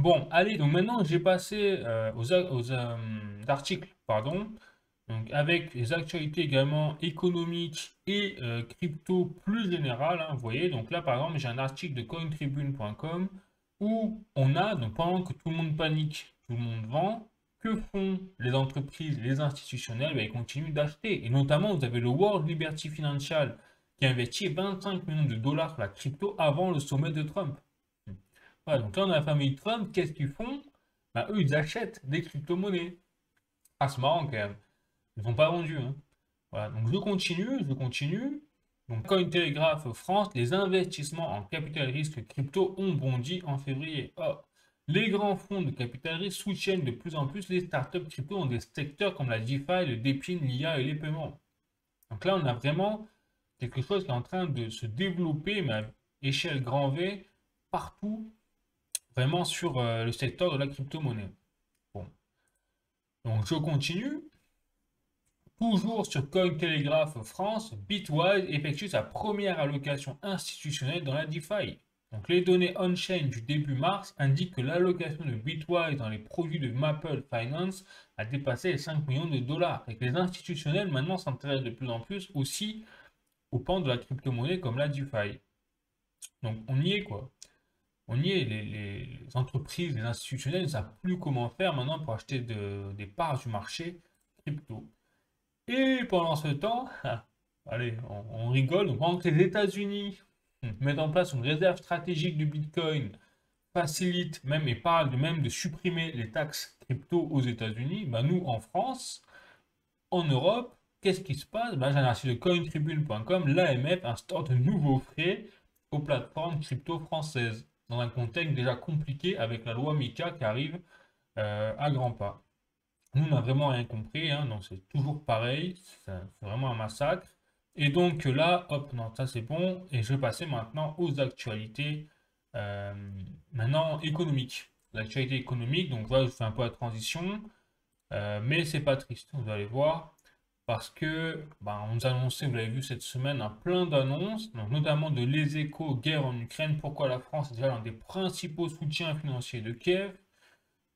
Speaker 1: Bon, allez, donc maintenant j'ai passé aux articles, pardon, donc avec les actualités également économiques et crypto plus générales, hein, vous voyez, donc là par exemple j'ai un article de cointribune.com où on a, donc pendant que tout le monde panique, tout le monde vend, que font les entreprises, les institutionnels? Ben, ils continuent d'acheter, et notamment vous avez le World Liberty Financial qui a investi 25 millions de dollars sur la crypto avant le sommet de Trump. Voilà, donc là, on a la famille Trump, qu'est-ce qu'ils font? Bah, eux, ils achètent des crypto-monnaies. Ah, c'est marrant quand même. Ils n'ont pas vendu, hein. Voilà, donc je continue, je continue. Donc, Cointelegraph France, les investissements en capital risque crypto ont bondi en février. Oh. Les grands fonds de capital risque soutiennent de plus en plus les startups crypto dans des secteurs comme la DeFi, le DePIN, l'IA et les paiements. Donc là, on a vraiment quelque chose qui est en train de se développer, mais à échelle grand V, partout vraiment sur le secteur de la crypto-monnaie. Bon, donc je continue. Toujours sur Cointelegraph France, Bitwise effectue sa première allocation institutionnelle dans la DeFi. Donc les données on-chain du début mars indiquent que l'allocation de Bitwise dans les produits de Maple Finance a dépassé les 5 millions de dollars et que les institutionnels maintenant s'intéressent de plus en plus aussi aux pans de la crypto-monnaie comme la DeFi. Donc on y est quoi. On y est, les entreprises, les institutionnels ne savent plus comment faire maintenant pour acheter des parts du marché crypto. Et pendant ce temps, allez, on rigole, donc pendant que les États-Unis mettent en place une réserve stratégique du Bitcoin, facilitent même et parlent même de supprimer les taxes crypto aux États-Unis, bah nous en France, en Europe, qu'est-ce qui se passe? Bah, j'ai un article de cointribune.com, l'AMF instaure de nouveaux frais aux plateformes crypto françaises, dans un contexte déjà compliqué avec la loi MiCA qui arrive à grands pas. Nous, on n'a vraiment rien compris, hein, donc c'est toujours pareil, c'est vraiment un massacre. Et donc là, hop, non, ça c'est bon, et je vais passer maintenant aux actualités euh, maintenant économiques. L'actualité économique, donc là, je fais un peu la transition, mais c'est pas triste, vous allez voir, parce que bah, on nous a annoncé, vous l'avez vu cette semaine, un plein d'annonces, donc notamment de Les Échos, guerre en Ukraine, pourquoi la France est déjà l'un des principaux soutiens financiers de Kiev.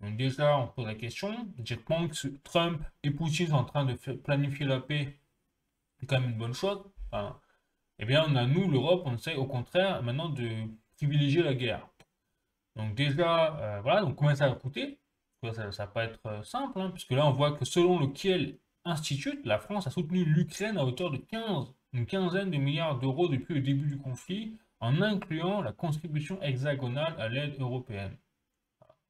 Speaker 1: Donc déjà, on pose la question, dire que Trump et Poutine sont en train de planifier la paix, c'est quand même une bonne chose. Enfin, eh bien, on a nous, l'Europe, on essaie au contraire maintenant de privilégier la guerre. Donc déjà, voilà, donc combien ça va coûter? Ça va pas être simple, hein, puisque là, on voit que selon le Kiel Institute, la France a soutenu l'Ukraine à hauteur de une quinzaine de milliards d'euros depuis le début du conflit, en incluant la contribution hexagonale à l'aide européenne.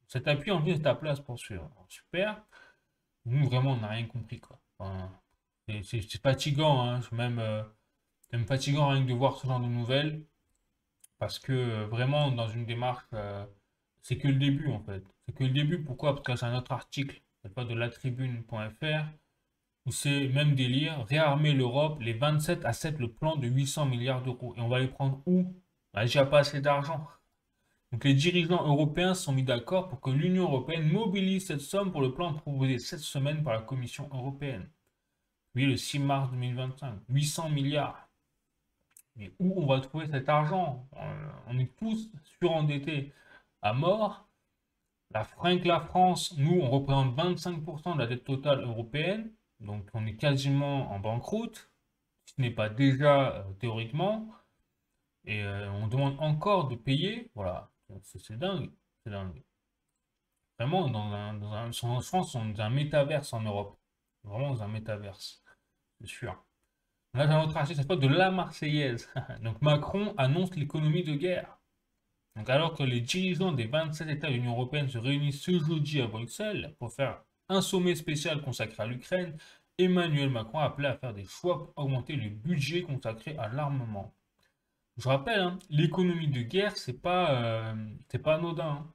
Speaker 1: Cet appui en vient de ta place pour suivre. Super. Nous, vraiment, on n'a rien compris, quoi. Enfin, c'est fatigant, hein. C'est même fatigant rien que de voir ce genre de nouvelles. Parce que vraiment, dans une démarche, c'est que le début, en fait. C'est que le début. Pourquoi? Parce que c'est un autre article, c'est pas de latribune.fr, où c'est même délire. Réarmer l'Europe, les 27 acceptent le plan de 800 milliards d'euros. Et on va les prendre où? Bah, j'ai pas assez d'argent. Donc les dirigeants européens se sont mis d'accord pour que l'Union européenne mobilise cette somme pour le plan proposé cette semaine par la Commission européenne. Oui, le 6 mars 2025, 800 milliards. Mais où on va trouver cet argent? On est tous surendettés à mort. La France, nous, on représente 25% de la dette totale européenne. Donc on est quasiment en banqueroute, si ce n'est pas déjà théoriquement. Et on demande encore de payer. Voilà, c'est dingue. C'est dingue. Vraiment, en France, on est dans un métaverse en Europe. Vraiment dans un métaverse, c'est sûr. Là, j'ai un autre article, ça s'appelle de la Marseillaise. Donc, Macron annonce l'économie de guerre. Donc, alors que les dirigeants des 27 États de l'Union européenne se réunissent ce jeudi à Bruxelles pour faire un sommet spécial consacré à l'Ukraine, Emmanuel Macron a appelé à faire des choix pour augmenter le budget consacré à l'armement. Je rappelle, hein, l'économie de guerre, c'est pas anodin, hein.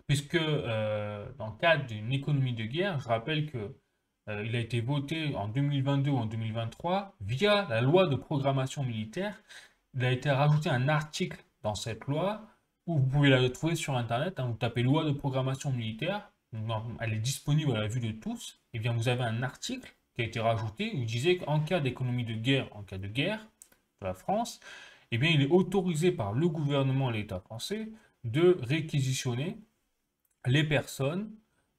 Speaker 1: Puisque dans le cadre d'une économie de guerre, je rappelle que il a été voté en 2022 ou en 2023 via la loi de programmation militaire. Il a été rajouté un article dans cette loi où vous pouvez la retrouver sur Internet, hein, vous tapez loi de programmation militaire, elle est disponible à la vue de tous, et bien vous avez un article qui a été rajouté où il disait qu'en cas d'économie de guerre, en cas de guerre de la France, eh bien il est autorisé par le gouvernement et l'État français de réquisitionner les personnes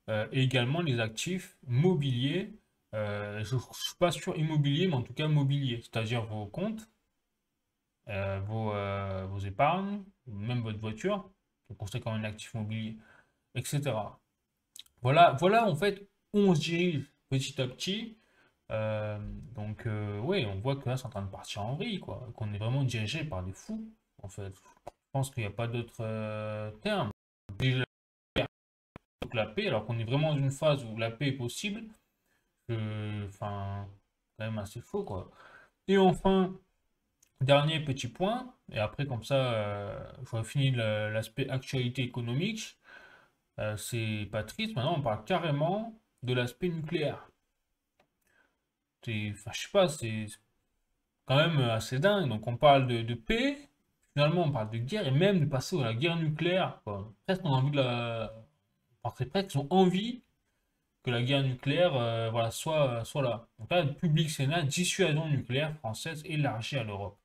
Speaker 1: et également les actifs mobiliers. Je ne suis pas sûr immobilier, mais en tout cas mobilier, c'est-à-dire vos comptes, vos épargnes, même votre voiture, c'est considéré comme un actif mobilier, etc. Voilà en fait où on se dirige petit à petit. Euh, oui, on voit que là c'est en train de partir en vrille, quoi, qu'on est vraiment dirigé par des fous, en fait. Je pense qu'il n'y a pas d'autre terme. Déjà, la paix, alors qu'on est vraiment dans une phase où la paix est possible, enfin, quand même assez faux, quoi. Et enfin, dernier petit point, et après comme ça, j'aurais fini l'aspect actualité économique. C'est pas triste, maintenant on parle carrément de l'aspect nucléaire. Enfin, je sais pas, c'est quand même assez dingue. Donc on parle de paix, finalement on parle de guerre, et même de passer à la guerre nucléaire, quoi. Presque on a envie de la... Enfin, c'est presque qu'ils ont envie que la guerre nucléaire voilà, soit là. Donc là, le public Sénat, dissuasion nucléaire française élargie à l'Europe.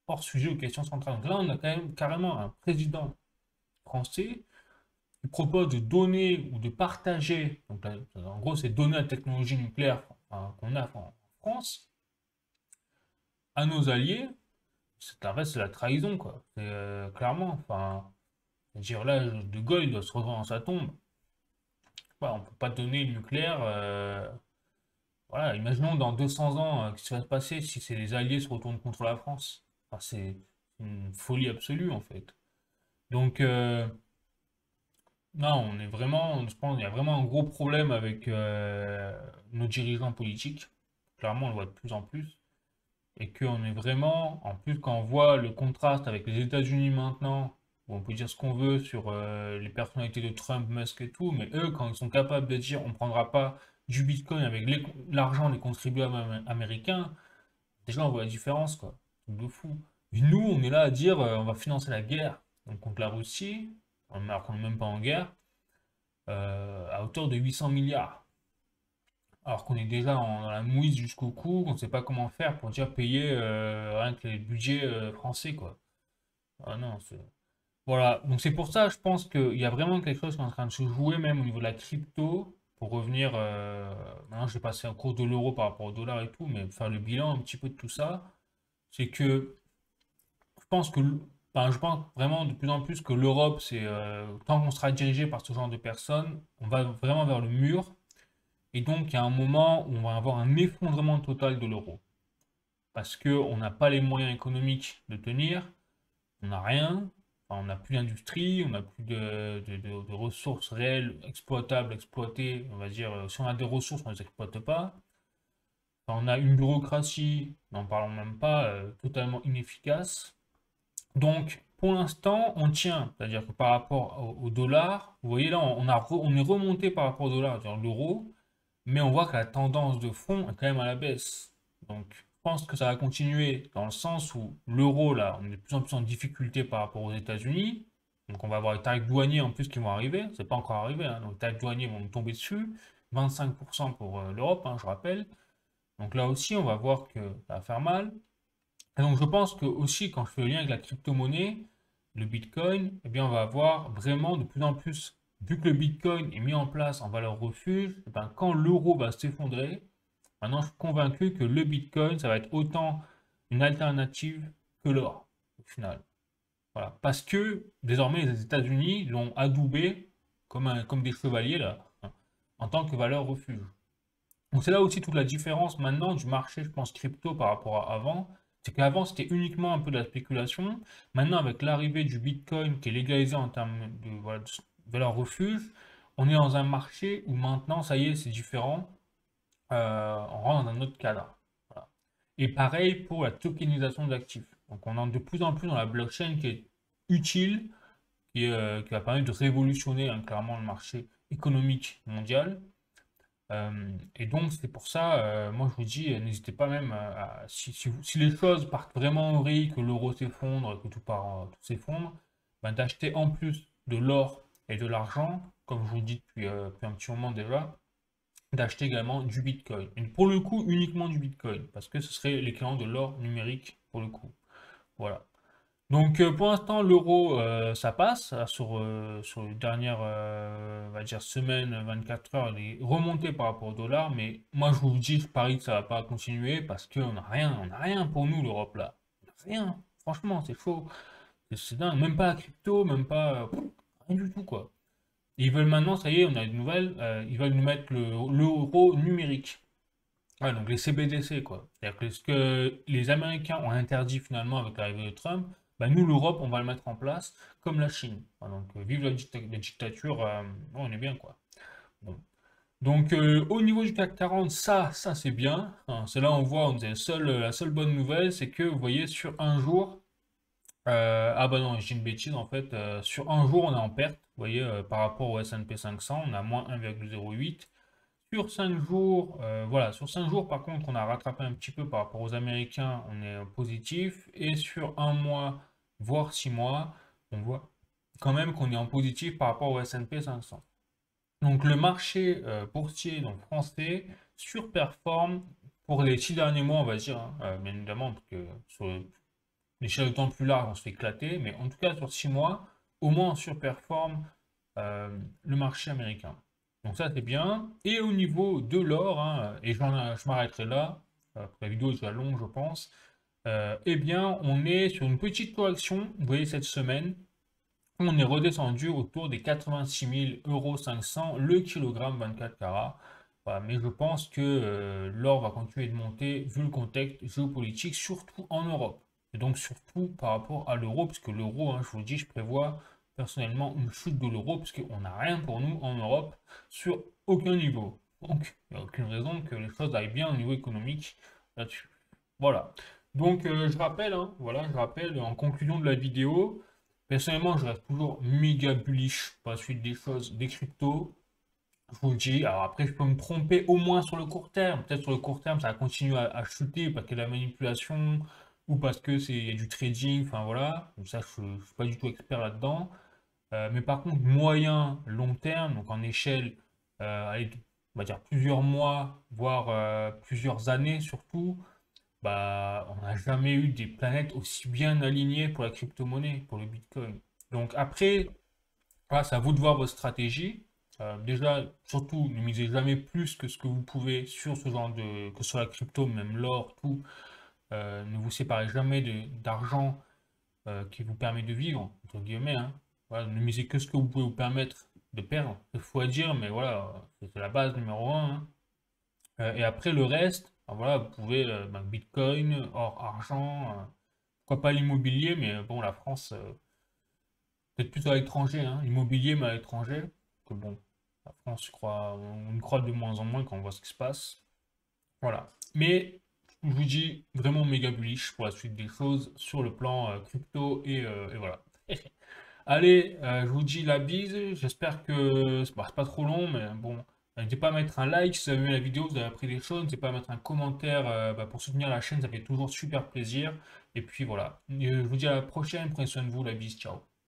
Speaker 1: Hors sujet aux questions centrales. Donc là, on a quand même carrément un président français qui propose de donner ou de partager, donc là, en gros, c'est donner la technologie nucléaire qu'on a en France à nos alliés. En fait, c'est la trahison, quoi. C'est clairement, enfin, je veux dire là, De Gaulle il doit se retrouver dans sa tombe. Voilà, on peut pas donner le nucléaire. Voilà, imaginons dans 200 ans, qu'est-ce qui va se passer si les Alliés se retournent contre la France. Enfin, c'est une folie absolue, en fait. Donc, non, on est vraiment, je pense qu'il y a vraiment un gros problème avec nos dirigeants politiques. Clairement, on le voit de plus en plus. Et qu'on est vraiment, en plus, quand on voit le contraste avec les États-Unis maintenant, où on peut dire ce qu'on veut sur les personnalités de Trump, Musk et tout, mais eux, quand ils sont capables de dire on ne prendra pas du Bitcoin avec l'argent des contribuables américains, déjà on voit la différence, quoi. Truc de fou. Et nous, on est là à dire on va financer la guerre donc, contre la Russie, alors qu'on n'est même pas en guerre, à hauteur de 800 milliards. Alors qu'on est déjà dans la mouise jusqu'au cou, qu'on ne sait pas comment faire pour déjà payer rien que les budgets français, quoi. Ah non, voilà, donc c'est pour ça, je pense qu'il y a vraiment quelque chose qui est en train de se jouer, même au niveau de la crypto, pour revenir, maintenant je vais passer en cours de l'euro par rapport au dollar et tout, mais faire le bilan un petit peu de tout ça, c'est que je pense que, enfin, je pense vraiment de plus en plus que l'Europe, c'est, tant qu'on sera dirigé par ce genre de personnes, on va vraiment vers le mur, et donc il y a un moment où on va avoir un effondrement total de l'euro. Parce qu'on n'a pas les moyens économiques de tenir, on n'a rien, enfin, on n'a plus d'industrie, on n'a plus de ressources réelles, exploitables, exploitées, on va dire, si on a des ressources, on ne les exploite pas. Enfin, on a une bureaucratie, n'en parlons même pas, totalement inefficace. Donc, pour l'instant, on tient, c'est-à-dire que par rapport au dollar, vous voyez là, on est remonté par rapport au dollar, c'est-à-dire l'euro, mais on voit que la tendance de fond est quand même à la baisse. Donc, je pense que ça va continuer dans le sens où l'euro, là, on est de plus en plus en difficulté par rapport aux États-Unis. Donc, on va avoir les tarifs douaniers en plus qui vont arriver. C'est pas encore arrivé, hein. Donc, les tarifs douaniers vont nous tomber dessus. 25% pour l'Europe, hein, je rappelle. Donc, là aussi, on va voir que ça va faire mal. Et donc, je pense que aussi, quand je fais le lien avec la crypto-monnaie, le Bitcoin, eh bien, on va avoir vraiment de plus en plus, vu que le Bitcoin est mis en place en valeur refuge, eh ben, quand l'euro va s'effondrer, maintenant, je suis convaincu que le Bitcoin, ça va être autant une alternative que l'or, au final. Voilà. Parce que désormais, les États-Unis l'ont adoubé comme des chevaliers, là, hein, en tant que valeur refuge. Donc c'est là aussi toute la différence maintenant du marché, je pense, crypto par rapport à avant. C'est qu'avant, c'était uniquement un peu de la spéculation. Maintenant, avec l'arrivée du Bitcoin qui est légalisé en termes de, voilà, de valeur refuge, on est dans un marché où maintenant, ça y est, c'est différent. On rentre dans un autre cadre. Voilà. Et pareil pour la tokenisation d'actifs. Donc on entre de plus en plus dans la blockchain qui est utile, qui va permettre de révolutionner hein, clairement le marché économique mondial. Et donc, c'est pour ça, moi je vous dis, n'hésitez pas même si les choses partent vraiment en vrille, que l'euro s'effondre, que tout s'effondre, ben, d'acheter en plus de l'or et de l'argent, comme je vous dis depuis un petit moment déjà, d'acheter également du Bitcoin. Et pour le coup, uniquement du Bitcoin, parce que ce serait l'équivalent de l'or numérique pour le coup. Voilà. Donc pour l'instant, l'euro, ça passe. Sur les dernières, on va dire, semaines, 24 heures, il est remonté par rapport au dollar. Mais moi, je vous dis, je parie que ça va pas continuer parce qu'on n'a rien. On n'a rien pour nous, l'Europe, là. On n'a rien. Franchement, c'est chaud. C'est dingue. Même pas la crypto, même pas... rien du tout, quoi. Et ils veulent maintenant, ça y est, on a une nouvelle, ils veulent nous mettre l'euro numérique. Ouais, donc les CBDC, quoi. C'est-à-dire que ce que les Américains ont interdit finalement avec l'arrivée de Trump, bah nous, l'Europe, on va le mettre en place comme la Chine. Enfin, donc, vive la dictature, on est bien, quoi. Bon. Donc, au niveau du CAC 40, ça c'est bien. Hein, c'est là où on voit, on dit, la seule bonne nouvelle, c'est que vous voyez, sur un jour, ah bah non, j'ai une bêtise, en fait, sur un jour, on est en perte. Vous voyez, par rapport au S&P 500, on a moins 1,08. Sur 5 jours, voilà, sur 5 jours, par contre, on a rattrapé un petit peu par rapport aux Américains, on est positif. Et sur un mois, voire 6 mois, on voit quand même qu'on est en positif par rapport au S&P 500. Donc le marché boursier donc français surperforme pour les 6 derniers mois, on va dire, hein, bien évidemment, parce que sur l'échelle de temps plus large, on se fait éclater, mais en tout cas sur 6 mois, au moins on surperforme le marché américain. Donc ça c'est bien. Et au niveau de l'or, hein, et je m'arrêterai là, la vidéo est déjà longue je pense, eh bien on est sur une petite correction, vous voyez cette semaine, on est redescendu autour des 86 000 € 500 le kilogramme 24 carats. Voilà, mais je pense que l'or va continuer de monter vu le contexte géopolitique, surtout en Europe. Et donc surtout par rapport à l'euro, parce que l'euro, hein, je vous le dis, je prévois personnellement une chute de l'euro, parce qu'on n'a rien pour nous en Europe sur aucun niveau. Donc il n'y a aucune raison que les choses aillent bien au niveau économique là-dessus. Voilà. Donc je rappelle, hein, voilà, je rappelle en conclusion de la vidéo. Personnellement, je reste toujours méga bullish pour la suite des choses, des cryptos. Je vous le dis, alors après, je peux me tromper au moins sur le court terme. Peut-être sur le court terme, ça va continuer à chuter parce qu'il y a de la manipulation ou parce que il y a du trading. Enfin voilà, donc ça, je ne suis pas du tout expert là-dedans. Mais par contre, moyen, long terme, donc en échelle, allez, on va dire plusieurs mois, voire plusieurs années surtout, bah, on n'a jamais eu des planètes aussi bien alignées pour la crypto-monnaie, pour le Bitcoin. Donc après, voilà, c'est à vous de voir votre stratégie. Déjà, surtout, ne misez jamais plus que ce que vous pouvez sur ce genre de, que ce soit la crypto, même l'or, tout. Ne vous séparez jamais d'argent qui vous permet de vivre, entre guillemets. Hein. Voilà, ne misez que ce que vous pouvez vous permettre de perdre. C'est fou à dire, mais voilà, c'est la base numéro un. Hein. Et après, le reste, ben voilà, vous pouvez Bitcoin, or, argent, pourquoi pas l'immobilier, mais bon, la France, peut-être plutôt à l'étranger, hein, l'immobilier, mais à l'étranger, que bon, la France, on y croit de moins en moins quand on voit ce qui se passe. Voilà. Mais je vous dis vraiment méga bullish pour la suite des choses sur le plan crypto et voilà. Allez, je vous dis la bise. J'espère que c'est pas trop long, mais bon, n'hésitez pas à mettre un like si vous avez aimé la vidéo, vous avez appris des choses. N'hésitez pas à mettre un commentaire pour soutenir la chaîne, ça fait toujours super plaisir. Et puis voilà, je vous dis à la prochaine, prenez soin de vous, la bise, ciao.